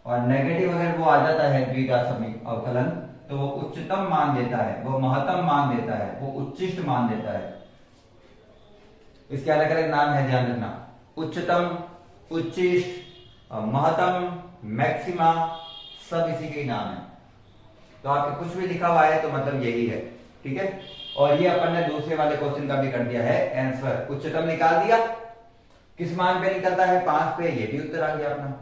और नेगेटिव अगर वो आ जाता है द्विघात अवकलन तो वो उच्चतम मान देता है, वो महत्तम मान देता है, वो उच्चिष्ट मान देता है। इसके अलग अलग नाम है, ध्यान रखना। उच्चतम, उच्चिष्ट, महत्तम, मैक्सिमा, सब इसी के नाम है। तो आपके कुछ भी लिखा हुआ है तो मतलब यही है, ठीक है। और ये अपन ने दूसरे वाले क्वेश्चन का भी कर दिया है आंसर, उच्चतम निकाल दिया, किस मान पे निकलता है 5 पे, ये भी उत्तर आ गया अपना।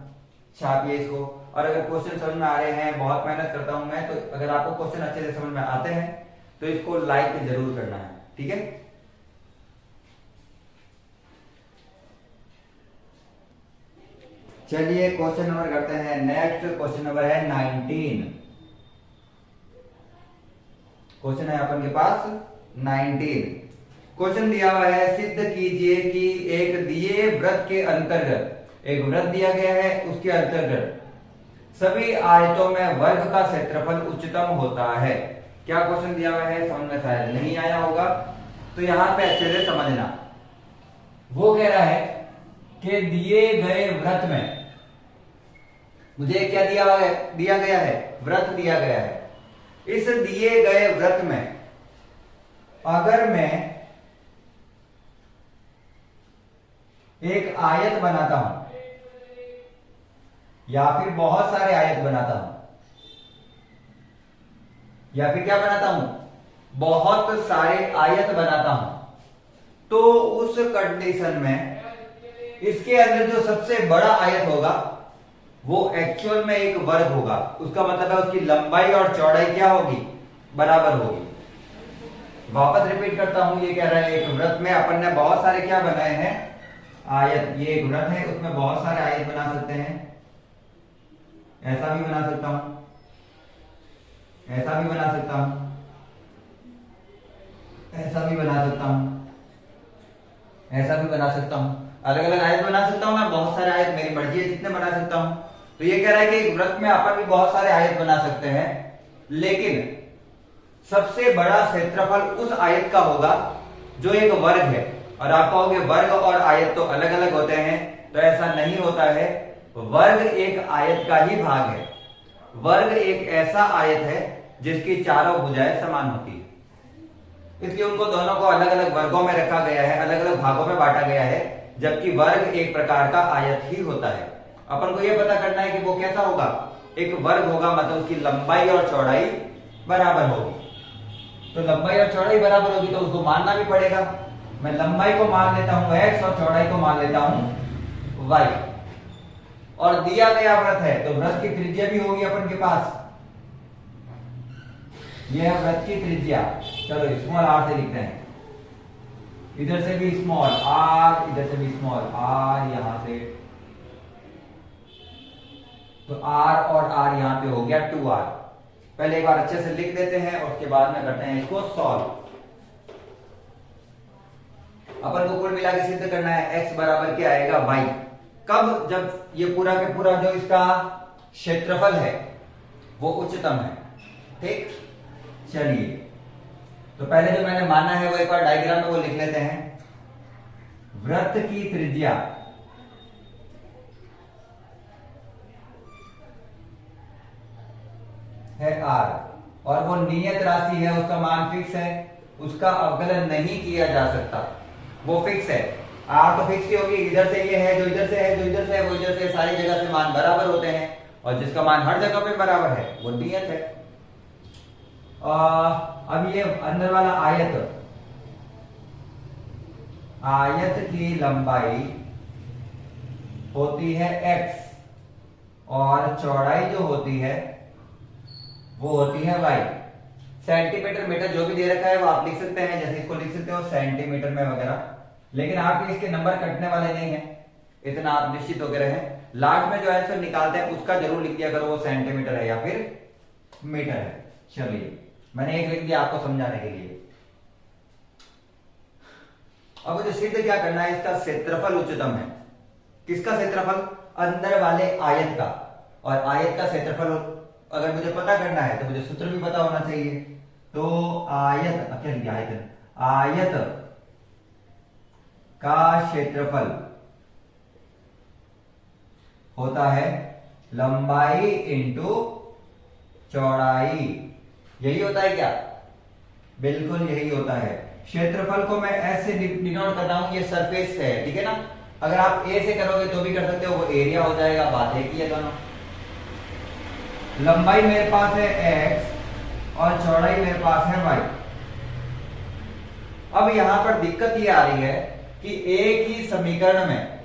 छापिए इसको। और अगर क्वेश्चन समझ में आ रहे हैं, बहुत मेहनत करता हूं मैं, तो अगर आपको क्वेश्चन अच्छे से समझ में आते हैं तो इसको लाइक जरूर करना है, ठीक है। चलिए क्वेश्चन नंबर करते हैं नेक्स्ट। क्वेश्चन नंबर है 19। क्वेश्चन है अपन के पास 19। क्वेश्चन दिया हुआ है, सिद्ध कीजिए कि एक दिए वृत्त के अंतर्गत, एक वृत्त दिया गया है, उसके अंतर्गत सभी आयतों में वर्ग का क्षेत्रफल उच्चतम होता है। क्या क्वेश्चन दिया हुआ है, समझ में शायद नहीं आया होगा, तो यहां पे अच्छे से समझना। वो कह रहा है कि दिए गए वृत्त में, मुझे क्या दिया गया है, वृत्त दिया गया है। इस दिए गए वृत्त में अगर मैं एक आयत बनाता हूं या फिर बहुत सारे आयत बनाता हूं, या फिर क्या बनाता हूं, बहुत सारे आयत बनाता हूं, तो उस कंडीशन में इसके अंदर जो सबसे बड़ा आयत होगा वो एक्चुअल में एक वर्ग होगा। उसका मतलब है उसकी लंबाई और चौड़ाई क्या होगी, बराबर होगी। वापस रिपीट करता हूं, ये कह रहा है एक वृत्त में अपन ने बहुत सारे क्या बनाए हैं, आयत। ये एक वृत्त है, उसमें बहुत सारे आयत बना सकते हैं, ऐसा भी बना सकता हूं, ऐसा भी बना सकता हूं, ऐसा भी बना सकता हूं, ऐसा भी बना सकता हूं, अलग अलग आयत बना सकता हूं मैं, बहुत सारे आयत, मेरी मर्जी है जितने बना सकता हूं। तो ये कह रहा है कि एक वृत्त में अपन भी बहुत सारे आयत बना सकते हैं, लेकिन सबसे बड़ा क्षेत्रफल उस आयत का होगा जो एक वर्ग है। और आप कहोगे वर्ग और आयत तो अलग अलग होते हैं, तो ऐसा नहीं होता है। वर्ग एक आयत का ही भाग है। वर्ग एक ऐसा आयत है जिसकी चारों भुजाएं समान होती है, इसलिए उनको दोनों को अलग अलग वर्गों में रखा गया है, अलग अलग भागों में बांटा गया है, जबकि वर्ग एक प्रकार का आयत ही होता है। अपन को यह पता करना है कि वो कैसा होगा, एक वर्ग होगा, मतलब उसकी लंबाई और चौड़ाई बराबर होगी। तो लंबाई और चौड़ाई बराबर होगी तो उसको मानना भी पड़ेगा। मैं लंबाई को मान लेता हूं x और चौड़ाई को मान लेता हूं y। और दिया गया वृत्त है तो वृत्त की त्रिज्या भी होगी अपन के पास, यह है वृत्त की त्रिज्या। चलो स्मॉल r से लिखते हैं, इधर से भी स्मॉल r, इधर से भी स्मॉल r, यहां से तो r और r यहां पे हो गया 2r। पहले एक बार अच्छे से लिख देते हैं और उसके बाद में करते हैं इसको सॉल्व। अपन को कुल मिला के सिद्ध करना है x बराबर क्या आएगा y। कब, जब ये पूरा के पूरा जो इसका क्षेत्रफल है वो उच्चतम है, ठीक। चलिए तो पहले जो मैंने माना है वो एक बार डायग्राम में वो लिख लेते हैं। वृत्त की त्रिज्या है r और वो नियत राशि है, उसका मान फिक्स है, उसका अवकलन नहीं किया जा सकता, वो फिक्स है। r तो फिक्स ही होगी, इधर से ये है, जो इधर से है, जो इधर से है, वो इधर से, सारी जगह से मान बराबर होते हैं, और जिसका मान हर जगह पे बराबर है वो नियत है। अब ये अंदर वाला आयत, आयत की लंबाई होती है x और चौड़ाई जो होती है वो होती है y। सेंटीमीटर मीटर जो भी दे रखा है वो आप लिख सकते हैं, जैसे इसको लिख सकते हो सेंटीमीटर में वगैरह, लेकिन आपके इसके नंबर कटने वाले नहीं है, इतना आप निश्चित होकर रहें। लास्ट में जो आंसर निकालते हैं उसका जरूर लिख दिया करो वो सेंटीमीटर है या फिर मीटर है। चलिए मैंने एक लिख दिया आपको समझाने के लिए। अब मुझे सिद्ध क्या करना है, इसका क्षेत्रफल उच्चतम है। किसका क्षेत्रफल, अंदर वाले आयत का। और आयत का क्षेत्रफल अगर मुझे पता करना है तो मुझे सूत्र भी पता होना चाहिए। तो आयत, क्या लिखा आयत, आयत का क्षेत्रफल होता है लंबाई इंटू चौड़ाई। यही होता है क्या, बिल्कुल यही होता है। क्षेत्रफल को मैं ऐसे डिनोट कर रहा हूं, ये सरफेस है, ठीक है ना, अगर आप ए से करोगे तो भी कर सकते हो, वो एरिया हो जाएगा, बात एक ही है दोनों। लंबाई मेरे पास है x और चौड़ाई मेरे पास है y। अब यहां पर दिक्कत ये आ रही है कि एक ही समीकरण में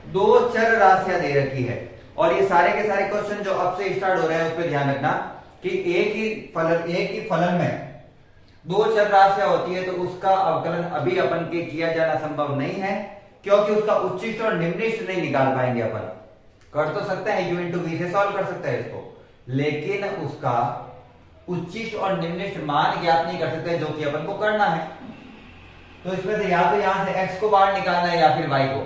दो चर राशियां दे रखी है, और ये सारे के सारे क्वेश्चन जो अब से स्टार्ट हो रहे हैं उस पर ध्यान रखना कि एक ही फलन में दो चर राशियां होती है तो उसका अवकलन अभी अपन के किया जाना संभव नहीं है, क्योंकि उसका उच्चिष्ट और निम्निष्ट नहीं निकाल पाएंगे अपन। कर तो सकते हैं u इंटू वी से सॉल्व कर सकते हैं इसको, लेकिन उसका उच्चिष्ट और निम्निष्ट मान ज्ञात नहीं कर सकते, जो कि अपन को करना है। तो इसमें से या तो यहां से x को बाहर निकालना है या फिर y को।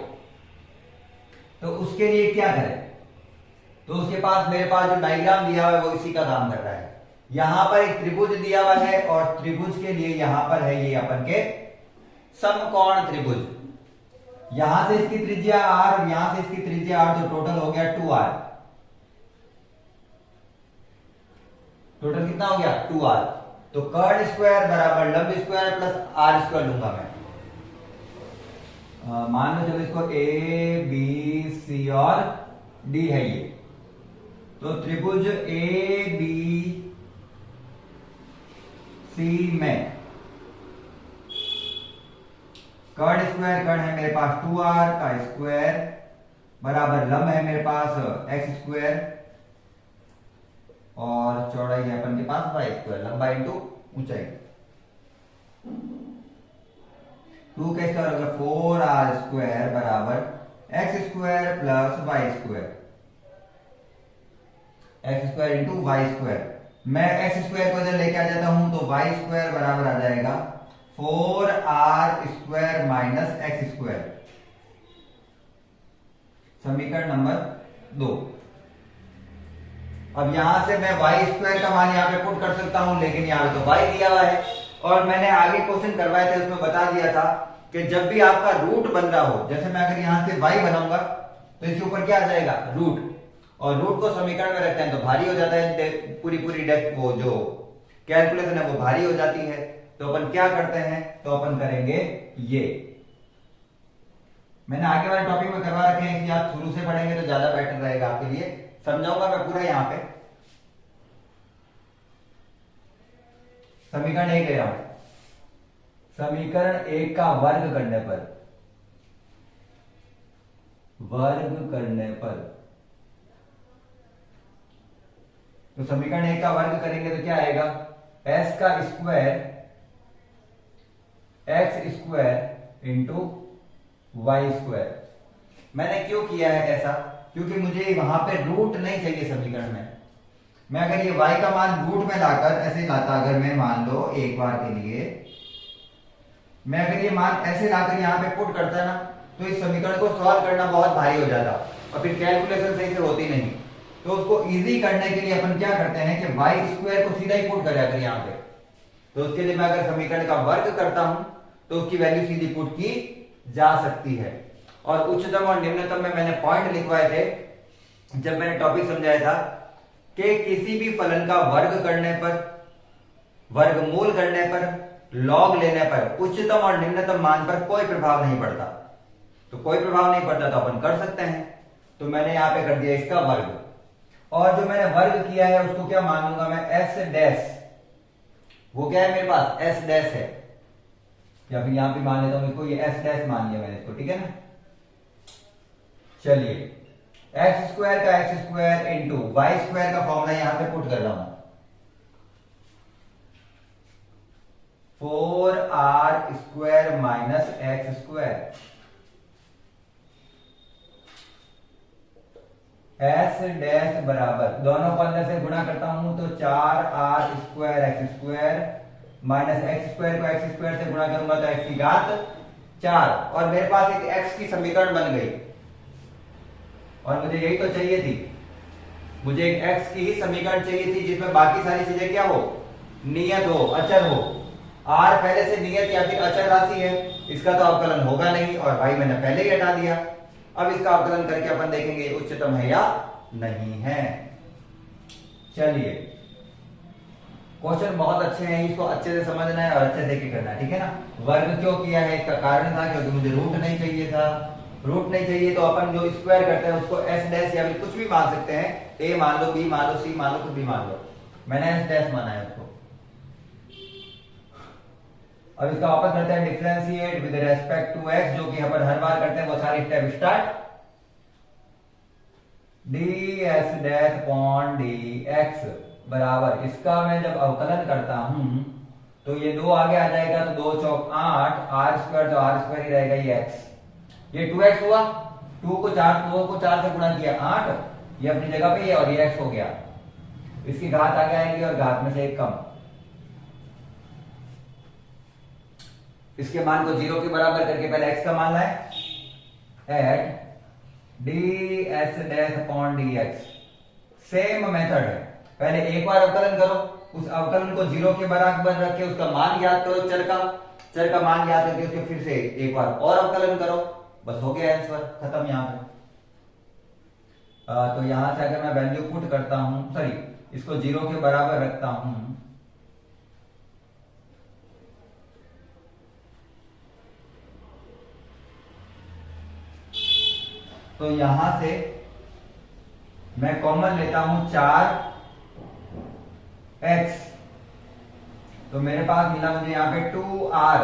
तो उसके लिए क्या करें? तो उसके पास मेरे पास जो डायग्राम दिया हुआ है वो इसी का काम कर रहा है। यहां पर एक त्रिभुज दिया हुआ है और त्रिभुज के लिए यहां पर है ये अपन के समकोण त्रिभुज। यहां से इसकी त्रिज्या r और यहां से इसकी त्रिज्या r, जो टोटल हो गया 2r। टोटल कितना हो गया 2r। तो कर्ण स्क्वायर बराबर लंब स्क्वायर प्लस r स्क्वायर लूंगा मैं। मान लो चलो इसको a b c और d है ये। तो त्रिभुज a b c में कर्ण स्क्वायर, कर्ण है मेरे पास 2r का स्क्वायर बराबर लंब है मेरे पास x स्क्वायर और चौड़ाई है अपन के पास y स्क्वायर, लंबाई इंटू ऊंचाई। 2 का स्क्वायर होगा 4r स्क्वायर बराबर x square plus y square, x square into y square. मैं x स्क्वायर को इधर लेके आ जाता हूं तो y स्क्वायर बराबर आ जाएगा 4r square minus x square. समीकरण नंबर 2। अब यहां से मैं y स्क्वायर का मान यहां पे पुट कर सकता हूं, लेकिन यहां पे तो y दिया हुआ है और मैंने आगे क्वेश्चन करवाए थे उसमें बता दिया था कि जब भी आपका रूट बन रहा हो, जैसे मैं अगर यहां से y बनाऊंगा तो इसके ऊपर क्या आ जाएगा रूट, और रूट को समीकरण में रखते हैं तो भारी हो जाता है, पूरी डेप्थ वो जो कैलकुलेशन है वो भारी हो जाती है। तो अपन क्या करते हैं, तो अपन करेंगे ये। मैंने आगे वाले टॉपिक में करवा रखे हैं कि आप शुरू से पढ़ेंगे तो ज्यादा बेटर रहेगा आपके लिए। समझाऊंगा मैं पूरा यहां पे। समीकरण 1 ले रहा हूं। समीकरण 1 का वर्ग करने पर तो समीकरण 1 का वर्ग करेंगे तो क्या आएगा, s का square x square into Y square. मैंने क्यों किया है ऐसा, क्योंकि मुझे वहां पे रूट नहीं चाहिए समीकरण में। मैं अगर ये y का मान रूट में लाकर ऐसे लाता, अगर मैं मान लो एक बार के लिए मैं अगर ये मान ऐसे लाकर यहाँ पे पुट करता ना, तो इस समीकरण को सॉल्व करना बहुत भारी हो जाता और फिर कैलकुलेशन सही से होती नहीं। तो उसको इजी करने के लिए अपन क्या करते हैं कि वाई स्क्वायर को सीधा ही पुट कर जाकर यहाँ पे। तो उसके लिए मैं अगर समीकरण का वर्ग करता हूं तो उसकी वैल्यू सीधी पुट की जा सकती है। और उच्चतम और निम्नतम में मैंने पॉइंट लिखवाए थे जब मैंने टॉपिक समझाया था कि किसी भी फलन का वर्ग करने पर, वर्गमूल करने पर, लॉग लेने पर उच्चतम और निम्नतम मान पर कोई प्रभाव नहीं पड़ता। तो कोई प्रभाव नहीं पड़ता तो अपन कर सकते हैं। तो मैंने यहां पे कर दिया इसका वर्ग, और जो मैंने वर्ग किया है उसको क्या मान लूंगा मैं एस डैश। वो क्या है मेरे पास एस डैश है, या फिर यहां पे मान लेता हूं इसको, ये एस डैश मान लिया मैंने इसको, ठीक है ना। चलिए एक्स स्क्वायर का X square into Y square का फॉर्मूला यहां पे पुट कर रहा हूं। 4r square minus X square, S dash बराबर, दोनों को अंदर से गुणा करता हूं तो 4r square x square minus X square को एक्स स्क्वायर से गुणा करूंगा तो एक्स की घात 4, और मेरे पास एक एक्स की समीकरण बन गई। और मुझे यही तो चाहिए थी, मुझे एक एक्स की ही समीकरण चाहिए थी जिसमें बाकी सारी चीजें क्या हो, नियत हो, अचर हो। r पहले से नियत या फिर अचर राशि है, इसका तो अवकलन होगा नहीं, और y मैंने पहले ही हटा दिया। अब इसका अवकलन करके अपन देखेंगे उच्चतम है या नहीं है। चलिए क्वेश्चन बहुत अच्छे हैं, इसको अच्छे से समझना है और अच्छे से करना है, ठीक है ना। वर्ग क्यों किया है इसका कारण था क्योंकि मुझे रूट नहीं चाहिए था, रूट नहीं चाहिए तो अपन जो स्क्वायर करते हैं उसको एस डैश या फिर कुछ भी मान सकते हैं, ए मान लो, बी मान लो, सी मान लो, कुछ भी मान लो। मैंने एस डैश माना है उसको। अब इसका वापस करते हैं differentiate with respect to X, जो कि अपन हर बार करते हैं वो सारे step start. D S dash upon D X बराबर, इसका मैं जब अवकलन करता हूं तो ये 2 आगे आ जाएगा, तो 2 चौक 8, आर स्क्वायर तो आर स्क्वायर ही रहेगा, ये एक्स, ये 2x हुआ, 2 को 4 से गुणा किया 8, ये अपनी जगह पे है और ये x हो गया। इसकी घात आगे आएगी और घात में से 1 कम। इसके मान को 0 के बराबर करके पहले x का मान लाए, at D S dash upon D X. Same method है, पहले एक बार अवकलन करो, उस अवकलन को 0 के बराबर रख के उसका मान ज्ञात करो, चर का मान ज्ञात करके उसके फिर से एक बार और अवकलन करो, बस हो गया आंसर, खत्म यहां पे। तो यहां से अगर मैं वैल्यू पुट करता हूं, सॉरी इसको 0 के बराबर रखता हूं, तो यहां से मैं कॉमन लेता हूं 4x, तो मेरे पास मिला मुझे यहां पे 2r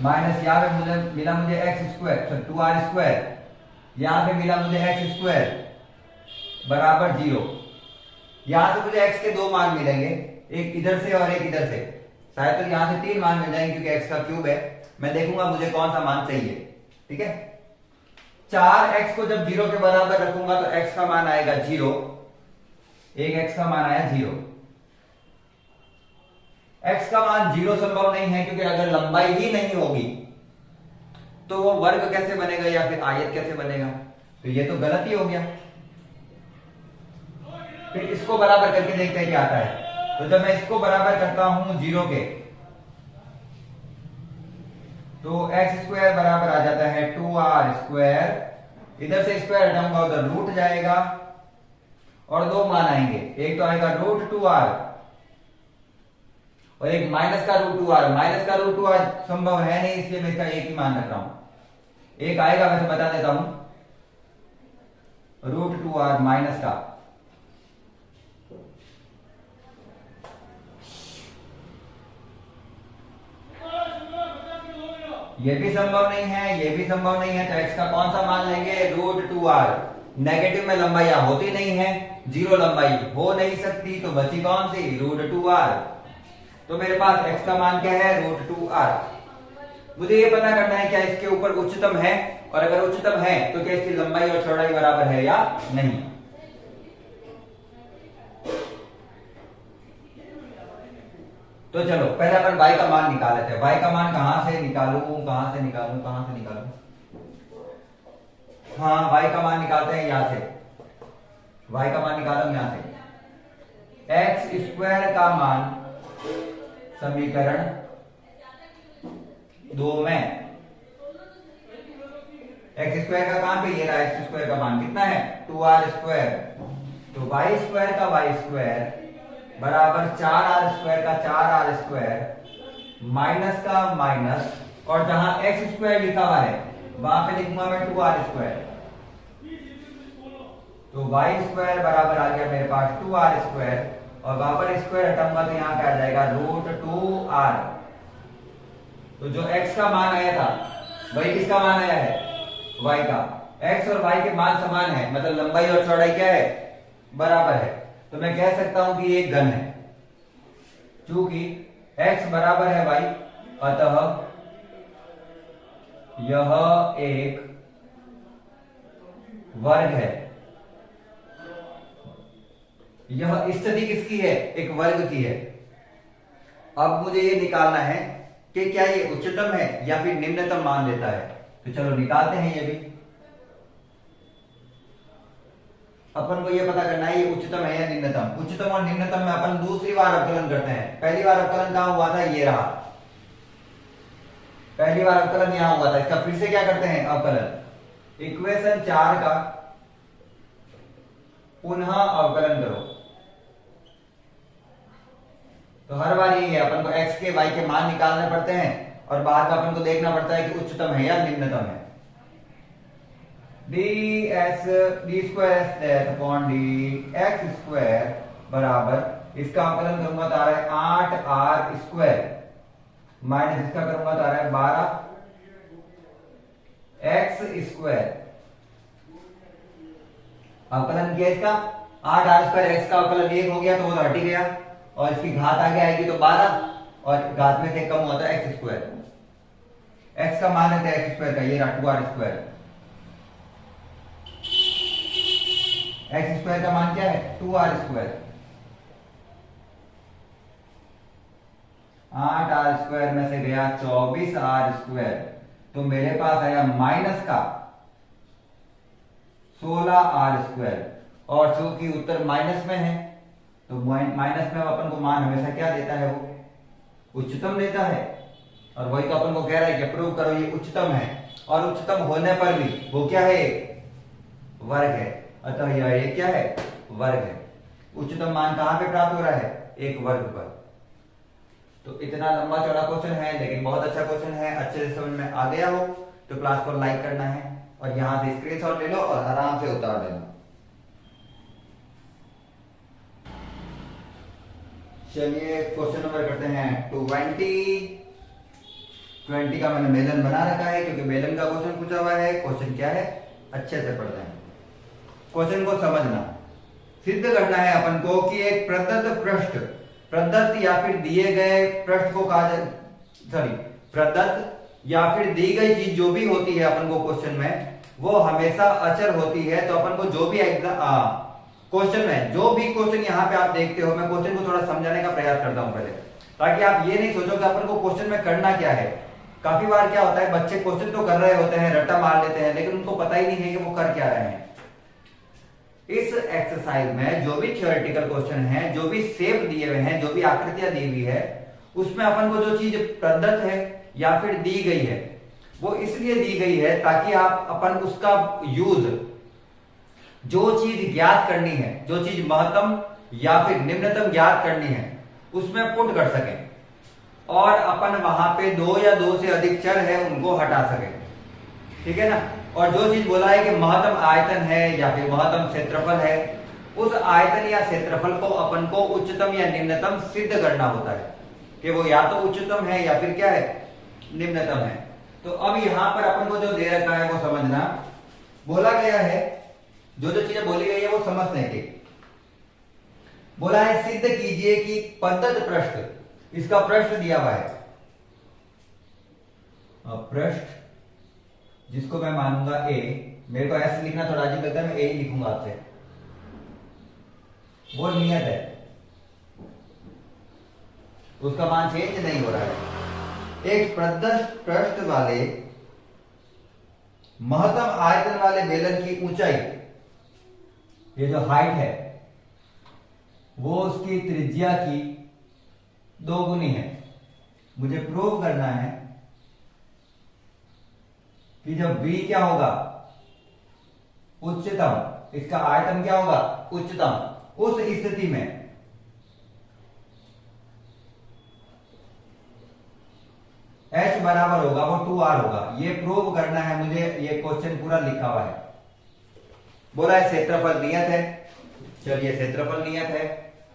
माइनस यहां पे मुझे मिला मुझे एक्स स्क्वायर, तो 2r स्क्वायर, यहां पे मिला मुझे एक्स स्क्वायर बराबर 0। यहां से मुझे x के 2 मान मिलेंगे, एक इधर से और एक इधर से, शायद तो यहां से 3 मान मिल जाएंगे क्योंकि x का क्यूब है। मैं देखूंगा मुझे कौन सा मान चाहिए, ठीक है। 4x को जब 0 के बराबर रखूंगा तो x का मान आएगा 0, एक x का मान आया 0। x का मान 0 संभव नहीं है क्योंकि अगर लंबाई ही नहीं होगी तो वो वर्ग कैसे बनेगा या फिर आयत कैसे बनेगा, तो ये तो गलत ही हो गया। फिर इसको बराबर करके देखते हैं क्या आता है। तो जब मैं इसको बराबर करता हूं 0 के, तो एक्स स्क्वायर बराबर आ जाता है 2r स्क्वायर, इधर से स्क्वायर हटाऊंगा उधर रूट जाएगा और 2 मान आएंगे, एक तो आएगा रूट 2r और एक माइनस का रूट 2r। माइनस का रूट 2r संभव है नहीं, इसलिए मैं इसका एक ही मान रख रहा हूं। एक आएगा, वैसे बता देता हूं, रूट 2r माइनस का, ये भी संभव नहीं है, ये भी संभव नहीं है, तो x का कौन सा मान लेंगे, रूट 2r। नेगेटिव में लंबाइयां होती नहीं है, 0 लंबाई हो नहीं सकती, तो बची कौन सी, रूट 2r। तो मेरे पास x का मान क्या है, रूट 2r। मुझे ये पता करना है क्या इसके ऊपर उच्चतम है, और अगर उच्चतम है तो क्या इसकी लंबाई और चौड़ाई बराबर है या नहीं। तो चलो पहले अपन y का मान निकाल लेते हैं। y का मान कहां से निकालूं, कहां से निकालूं, कहां से निकालूं, हाँ y का मान निकालते हैं यहां से, y का मान निकालो यहां से। एक्स स्क्वायर का मान समीकरण 2 में, एक्स स्क्वायर का कहां पे, ये रहा, एक्स स्क्वायर का मान कितना है, 2r स्क्वायर, तो y स्क्वायर का y स्क्वायर बराबर 4r स्क्वायर का 4r स्क्वायर माइनस का माइनस, और जहां एक्स स्क्वायर लिखा हुआ है वहां पे लिखूंगा मैं 2r स्क्वायर, तो y स्क्वायर बराबर आ गया मेरे पास 2r स्क्वायर, और वहां पर स्क्वायर हटाऊंगा तो यहां पे आ जाएगा रूट 2r। तो जो x का मान आया था वही किसका मान आया है, y का। x और y के मान समान है, मतलब लंबाई और चौड़ाई क्या है, बराबर है, तो मैं कह सकता हूं कि ये एक घन है। चूंकि x बराबर है y, अतः यह एक वर्ग है। यह स्थिति किसकी है, एक वर्ग की है। अब मुझे ये निकालना है कि क्या ये उच्चतम है या फिर निम्नतम मान लेता है, तो चलो निकालते हैं ये भी। अपन को ये पता करना है ये उच्चतम है या निम्नतम। उच्चतम और निम्नतम में अपन दूसरी बार अवकलन करते हैं। पहली बार अवकलन कहां हुआ था, ये रहा, पहली बार अवकलन यहां हुआ था। इसका फिर से क्या करते हैं, अवकलन, इक्वेशन 4 का पुनः अवकलन करो। तो हर बार यही है, अपन को x के y के मान निकालने पड़ते हैं और बाद में अपन को देखना पड़ता है कि उच्चतम है या निम्नतम है। D square S that upon D x square बराबर इसका अवकलन करूंगा तो आ रहा है 8r स्क्वायर माइनस इसका करूंगा तो आ रहा है 12x स्क्वायर। अवकलन किया इसका 8r स्क्वायर, एक्स का अवकलन 1 हो गया तो वो हट ही गया और इसकी घात आगे आएगी तो 12 और घात में से कम होता है एक्स स्क्वायर। एक्स का मान है एक्स स्क्वायर का, ये रहा 2r स्क्वायर। एक्स स्क्वायर का मान क्या है 2r स्क्वायर। 8r स्क्वायर में से गया 24r स्क्वायर तो मेरे पास आया माइनस का 16r स्क्वायर। और चूंकि उत्तर माइनस में है तो माइनस में अपन को मान हमेशा क्या देता है, वो उच्चतम देता है। और वही तो अपन को कह रहा है कि प्रूव करो ये उच्चतम है, और उच्चतम होने पर भी वो क्या है, वर्ग है। अतः यह क्या है, वर्ग है। उच्चतम मान कहां पे प्राप्त हो रहा है, एक वर्ग पर। तो इतना लंबा चौड़ा क्वेश्चन है लेकिन बहुत अच्छा क्वेश्चन है। अच्छे से समझ में आ गया हो तो क्लास को लाइक करना है और यहां से स्क्रीनशॉट ले लो और आराम से उतार देना। चलिए क्वेश्चन नंबर करते हैं 20 का मैंने बेलन बना रखा है क्योंकि बेलन का क्वेश्चन पूछा हुआ है। क्वेश्चन क्या है, अच्छे से पढ़ते हैं। क्वेश्चन को समझना, सिद्ध करना है अपन को कि एक प्रदत्त पृष्ठ, प्रदत्त या फिर दिए गए पृष्ठ को कहा जाए, सॉरी प्रदत्त या फिर दी गई चीज जो भी होती है अपन को क्वेश्चन में, वो हमेशा अचर होती है। तो अपन को जो भी क्वेश्चन में, जो भी क्वेश्चन यहाँ पे आप देखते हो, मैं क्वेश्चन को थोड़ा समझाने का प्रयास करता हूं पहले, ताकि आप ये नहीं सोचो कि अपन को क्वेश्चन में करना क्या है। काफी बार क्या होता है, बच्चे क्वेश्चन तो कर रहे होते हैं, रट्टा मार लेते हैं, लेकिन उनको पता ही नहीं है कि वो कर क्या रहे हैं। इस एक्सरसाइज में जो भी थ्योरेटिकल क्वेश्चन है, जो भी शेप दिए हुए हैं, जो भी आकृतियां दी हुई है, उसमें अपन को जो चीज प्रदत्त है या फिर दी गई है, वो इसलिए दी गई है ताकि आप अपन उसका यूज, जो चीज ज्ञात करनी है, जो चीज महत्तम या फिर निम्नतम ज्ञात करनी है, उसमें पुट कर सकें और अपन वहां पे 2 या 2 से अधिक चर है उनको हटा सकें। ठीक है ना। और जो चीज बोला है कि महत्तम आयतन है या फिर महत्तम क्षेत्रफल है, उस आयतन या क्षेत्रफल को अपन को उच्चतम या निम्नतम सिद्ध करना होता है कि वो या तो उच्चतम है या फिर क्या है, निम्नतम है। तो अब यहां पर अपन को जो दे रखा है वो समझना, बोला गया है, जो जो चीजें बोली गई है वो समझने की। बोला है सिद्ध कीजिए कि प्रदत्त पृष्ठ, इसका पृष्ठ दिया हुआ है, पृष्ठ जिसको मैं मानूंगा ए, मेरे को ऐसे लिखना थोड़ा अजीब लगता है, मैं ए ही लिखूंगा आपसे, वो नियत है, उसका मान चेंज नहीं हो रहा है। एक प्रदत्त पृष्ठ वाले महत्तम आयतन वाले बेलन की ऊंचाई, ये जो हाइट है, वो उसकी त्रिज्या की 2 गुनी है। मुझे प्रूव करना है कि जब v क्या होगा, उच्चतम, इसका आयतन क्या होगा, उच्चतम, उस स्थिति में h बराबर होगा वो 2r होगा। ये प्रूव करना है मुझे, ये क्वेश्चन पूरा लिखा हुआ है। बोला है क्षेत्रफल नियत है, चलिए क्षेत्रफल नियत है।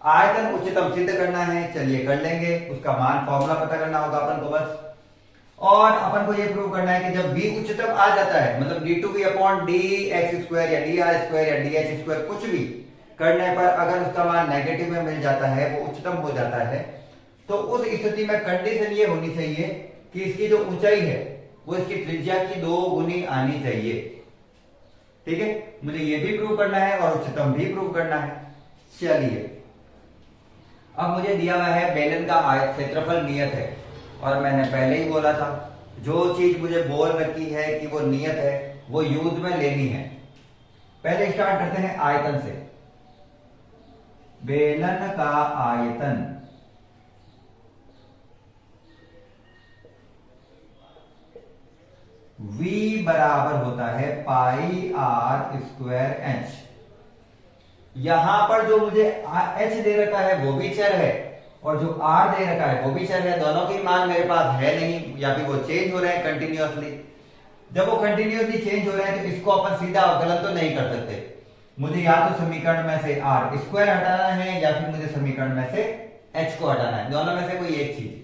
आयतन उच्चतम सिद्ध करना है, चलिए कर लेंगे। उसका मान फॉर्मूला पता करना होगा अपन को बस। और अपन को यह प्रूव करना है कि जब v उच्चतम आ जाता है, मतलब d2v अपॉन dx स्क्वायर या dr स्क्वायर या dh स्क्वायर कुछ भी करने पर अगर उसका मान नेगेटिव में मिल जाता है, वो उच्चतम हो जाता है, तो उस स्थिति में कंडीशन ये होनी चाहिए कि इसकी जो ऊंचाई है वो इसकी त्रिज्या की 2 गुनी आनी चाहिए। ठीक है, मुझे ये भी प्रूव करना है और उच्चतम भी प्रूव करना है। चलिए, अब मुझे दिया हुआ है बेलन का क्षेत्रफल नियत है, और मैंने पहले ही बोला था जो चीज मुझे बोल रखी है कि वो नियत है वो यूज में लेनी है। पहले स्टार्ट करते हैं आयतन से। बेलन का आयतन v बराबर होता है पाई आर स्क्वायर एच। यहां पर जो मुझे h दे रखा है वो भी चर है और जो आर दे रखा है वो भी चल रहा है, दोनों के मान मेरे पास है नहीं, या फिर वो चेंज हो रहे हैं कंटिन्यूअसली। जब वो कंटिन्यूअसली चेंज हो रहे हैं तो इसको अपन सीधा अवकलन तो नहीं कर सकते, मुझे या तो समीकरण में से आर स्क्वायर हटाना है या फिर मुझे समीकरण में से एच को हटाना है, दोनों में से कोई एक चीज।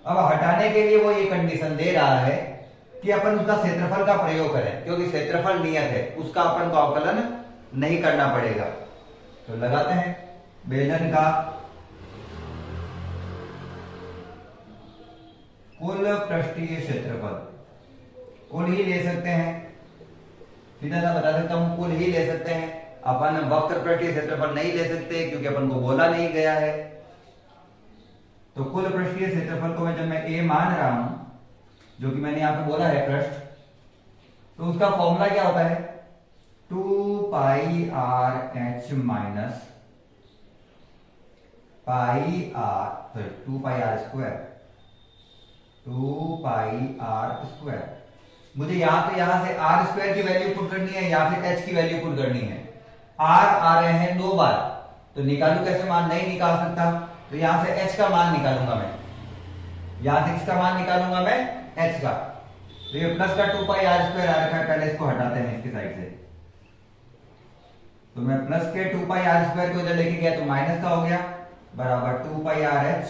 अब हटाने के लिए वो ये कंडीशन दे रहा है कि अपन उसका क्षेत्रफल का प्रयोग करें, क्योंकि क्षेत्रफल नियत है, उसका अपन को अवकलन नहीं करना पड़ेगा। तो लगाते हैं बेलन का कुल पृष्ठीय क्षेत्रफल, कुल ही ले सकते हैं, सीधा सा बता सकता हूं कुल ही ले सकते हैं, अपन वक्र पृष्ठीय क्षेत्रफल नहीं ले सकते क्योंकि अपन को बोला नहीं गया है। तो कुल पृष्ठीय क्षेत्रफल को जब मैं ए मान रहा हूं, जो कि मैंने यहां पे बोला है पृष्ठ, तो उसका फॉर्मूला क्या होता है 2 pi r h minus pi r, sorry 2 pi are square, 2 pi are square. मुझे यहां से आर स्क्वायर की वैल्यू पुट करनी है या फिर एच की वैल्यू पुट करनी है। आर आ रहे हैं 2 बार, तो निकालू कैसे मान, नहीं निकाल सकता, तो यहां से एच का मान निकालूंगा मैं, यहां से इसका मान निकालूंगा मैं एच का। तो ये प्लस का 2 पाई आर स्क्वायर आ रखा है, पहले इसको हटाते हैं इसकी साइड से। तो मैं प्लस के 2 पाई आर स्क्वायर को इधर लेके गया तो माइनस का हो गया, बराबर 2 पाई आर एच,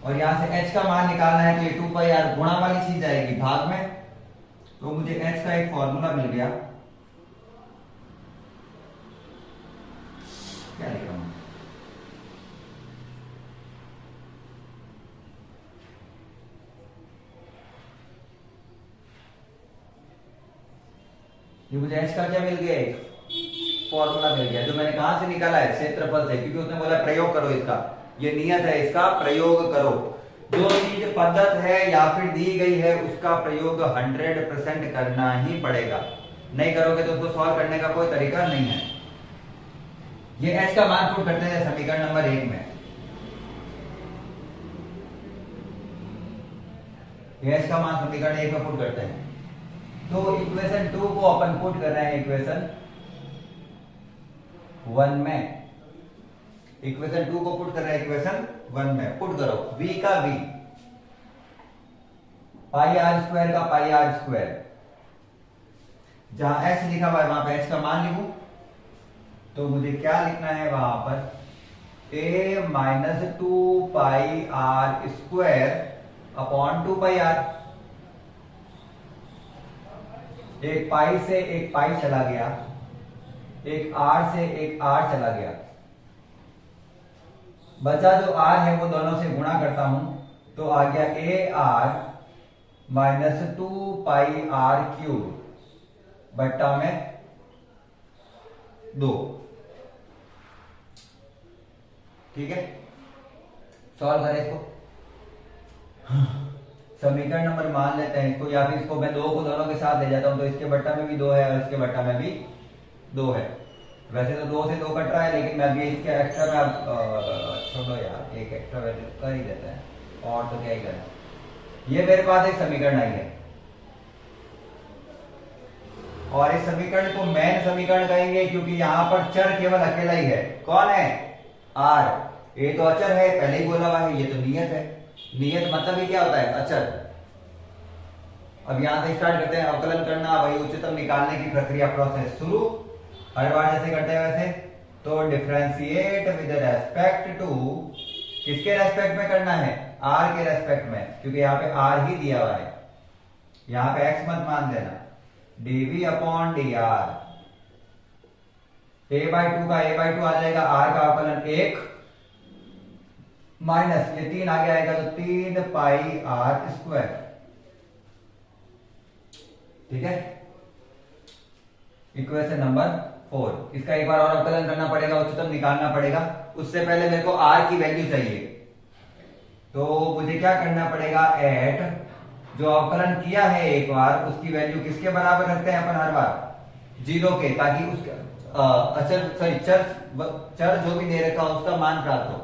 और यहां से एच का मान निकालना है तो ये 2 पाई आर गुणा वाली चीज आएगी भाग में, तो मुझे एच का एक फॉर्मूला मिल गया, क्या लिख रहा हूं, ये मुझे एच का क्या मिल गया, एक फॉर्मूला मिल गया, जो मैंने कहां से निकाला है, क्षेत्रफल से, क्योंकि उसने बोला प्रयोग करो इसका, ये नियत है, इसका प्रयोग करो। जो चीज पद्धत है या फिर दी गई है उसका प्रयोग 100% करना ही पड़ेगा, नहीं करोगे तो उसको सॉल्व करने का कोई तरीका नहीं है। ये एच का मान पुट करते हैं समीकरण नंबर 1 में, ये एच का मान समीकरण 1 में पुट करते हैं। तो इक्वेशन 2 को अपन पुट कर रहे हैं इक्वेशन 1 में, इक्वेशन 2 को पुट कर रहे हैं इक्वेशन 1 में, पुट करो v का v, पाई आर स्क्वायर का पाई आर स्क्वायर, जहां x लिखा हुआ है वहां पे h का मान लिखूं, तो मुझे क्या लिखना है वहां पर a minus 2 pi are square upon 2 pi R. एक पाई से एक पाई चला गया, एक आर से एक आर चला गया, बचा जो आर है वो दोनों से गुणा करता हूं तो आ गया A R minus 2 pi R cube बट्टा में 2। ठीक है, सॉल्व करें इसको, समीकरण नंबर मान लेते हैं इसको, या फिर इसको मैं 2 को दोनों के साथ ले जाता हूं, तो इसके बट्टा में भी 2 है और इसके बट्टा में भी 2 है। वैसे तो 2 से 2 कट रहा है, लेकिन मैं अभी इसके एक्स्ट्रा में छोड़ो यार, एक एक्स्ट्रा वैल्यू कर ही देते हैं, और तो क्या ही करें। ये मेरे पास एक समीकरण आई है, और इस समीकरण को मेन समीकरण कहेंगे क्योंकि यहां पर चर केवल अकेला ही है। कौन है, आर। ये तो अचर है, पहले ही बोला हुआ है, ये तो नियत है। नियत मतलब ही क्या होता है, अचर। अब यहां से स्टार्ट करते हैं अवकलन करना, वही उच्चतम निकालने की प्रक्रिया, प्रोसेस शुरू हर बार जैसे करते हैं वैसे। तो डिफरेंशिएट विद रेस्पेक्ट टू, किसके रेस्पेक्ट में करना है, आर के रेस्पेक्ट में, क्योंकि यहाँ पे आर ही दिया हुआ है, यहाँ पे एक्स मत मान देना। dv upon D R, a/2 का a/2 आ जाएगा, आर का अवकलन 1 माइनस ये 3 आगे आएगा तो 3 पाई आर स्क्वायर। ठीक है, इक्वेशन नंबर 4। इसका एक बार और अवकलन करना पड़ेगा, उच्चतम निकालना पड़ेगा। उससे पहले मेरे को आर की वैल्यू चाहिए, तो मुझे क्या करना पड़ेगा, एट जो अवकलन किया है एक बार, उसकी वैल्यू किसके बराबर रखते हैं अपन हर बार, 0 के, ताकि उसका अचर सॉरी चर जो भी दे रखा उसका मान प्राप्त हो।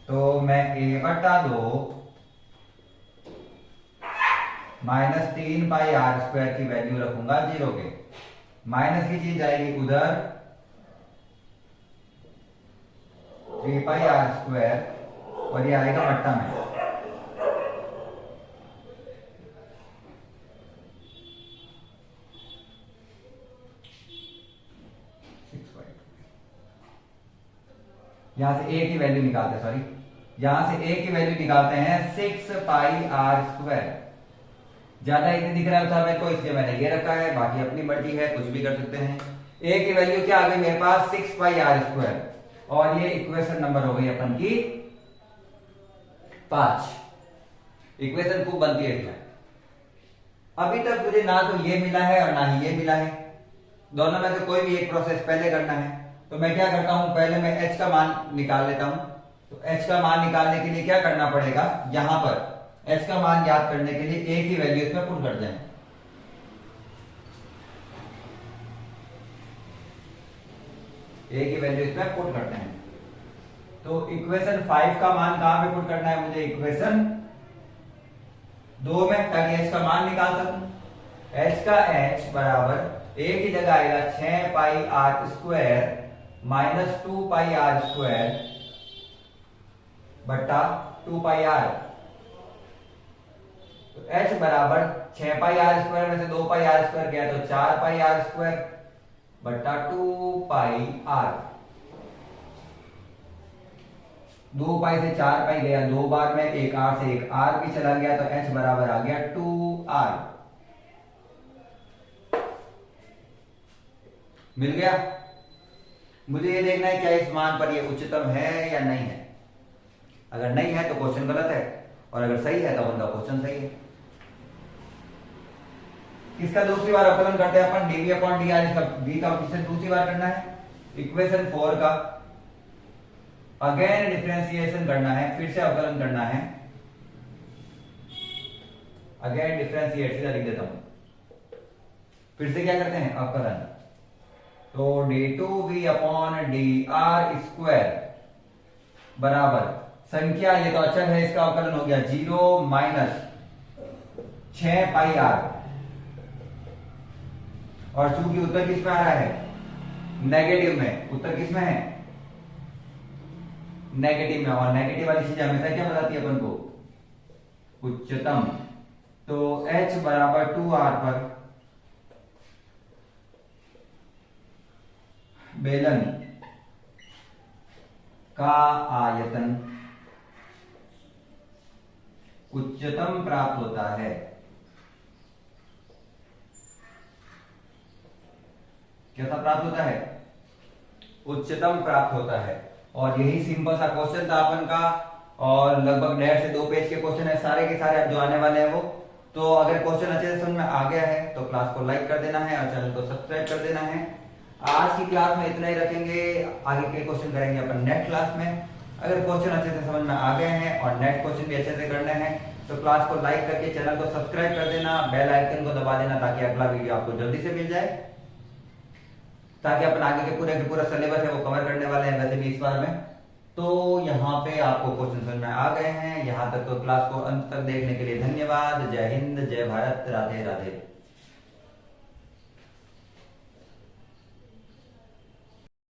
तो मैं a/2 minus 3 pi are square की वैल्यू रखूंगा 0 के, माइनस की चीज आएगी उधर, 3πr² और ये आएगा बट्टा में। यहां से a की वैल्यू निकालते हैं, सॉरी यहां से a की वैल्यू निकालते हैं 6πr²। ज्यादा इतने दिख रहा था मेरे को, इसलिए मैंने ये रखा है, बाकी अपनी मर्जी है, कुछ भी कर सकते हैं। a की वैल्यू क्या आ गई मेरे पास 6πr², और ये इक्वेशन नंबर हो गई अपन की 5। इक्वेशन खूब बनती है इसमें। अभी तक मुझे ना तो ये मिला है और ना ही ये मिला है, दोनों में से कोई भी एक प्रोसेस पहले करना है। तो मैं क्या करता हूं, पहले मैं h का मान निकाल लेता हूं। तो h का मान निकालने के लिए क्या करना पड़ेगा, यहां पर h का मान याद करने के लिए a की वैल्यू इसमें पुट कर दें। a की वैल्यू इसमें पुट करते हैं। तो इक्वेशन 5 का मान कहां पे पुट करना है मुझे, इक्वेशन 2 में, ताकि h का मान निकाल सकूं। h का h बराबर a की जगह आएगा 6πr² माइनस 2πr² बट्टा 2πr। तो h बराबर 6πr² में से 2πr² गया तो 4πr² बट्टा 2πr। 2 पाई से 4 पाई गया 2 बार में, एक r से एक r भी चला गया, तो h बराबर आ गया 2r। मिल गया। मुझे ये देखना है क्या इस मान पर ये उच्चतम है या नहीं है। अगर नहीं है तो क्वेश्चन गलत है, और अगर सही है तो बंदा क्वेश्चन सही है। इसका दूसरी बार अवकलन करते हैं अपन, dv/dr। इसका v का किससे दूसरी बार करना है, इक्वेशन 4 का अगेन डिफरेंशिएशन करना है, फिर से अवकलन करना है। अगेन डिफरेंशिएट, सीधा लिख देता हूं, फिर से क्या करते हैं अवकलन। तो d2v/dr² बराबर संख्या, ये तो अचर है, इसका अवकलन हो गया 0 माइनस 6πr। और चूंकि उत्तर किस में आ रहा है, नेगेटिव में, उत्तर किस में है, नेगेटिव में, और नेगेटिव वाली चीज हमेशा क्या बताती है अपन को, उच्चतम। तो h बराबर 2r पर बेलन का आयतन उच्चतम प्राप्त होता है। कैसा प्राप्त होता है, उच्चतम प्राप्त होता है। और यही सिंपल सा क्वेश्चन था अपन का, और लगभग 1.5 से 2 पेज के क्वेश्चन है सारे के सारे, अब जो आने वाले हैं वो। तो अगर क्वेश्चन अच्छे से समझ में आ गया है तो क्लास को लाइक कर देना है और चैनल को सब्सक्राइब कर देना है। आज की क्लास में इतना ही रखेंगे, आगे के क्वेश्चन करेंगे अपन नेक्स्ट क्लास में। अगर क्वेश्चन अच्छे से समझ में आ गए हैं और नेक्स्ट क्वेश्चन भी अच्छे से करने हैं तो क्लास को लाइक करके चैनल को सब्सक्राइब कर देना, बेल आइकन को दबा देना, ताकि अगला वीडियो आपको जल्दी से मिल जाए, ताकि अपन आगे के पूरा सिलेबस है वो कवर करने वाले हैं वैसे भी इस बार में। तो यहाँ पे आपको क्वेश्चन समझ में आ गए हैं। यहाँ तक तो क्लास को अंत तक देखने के लिए धन्यवाद। जय हिंद, जय भारत, राधे राधे।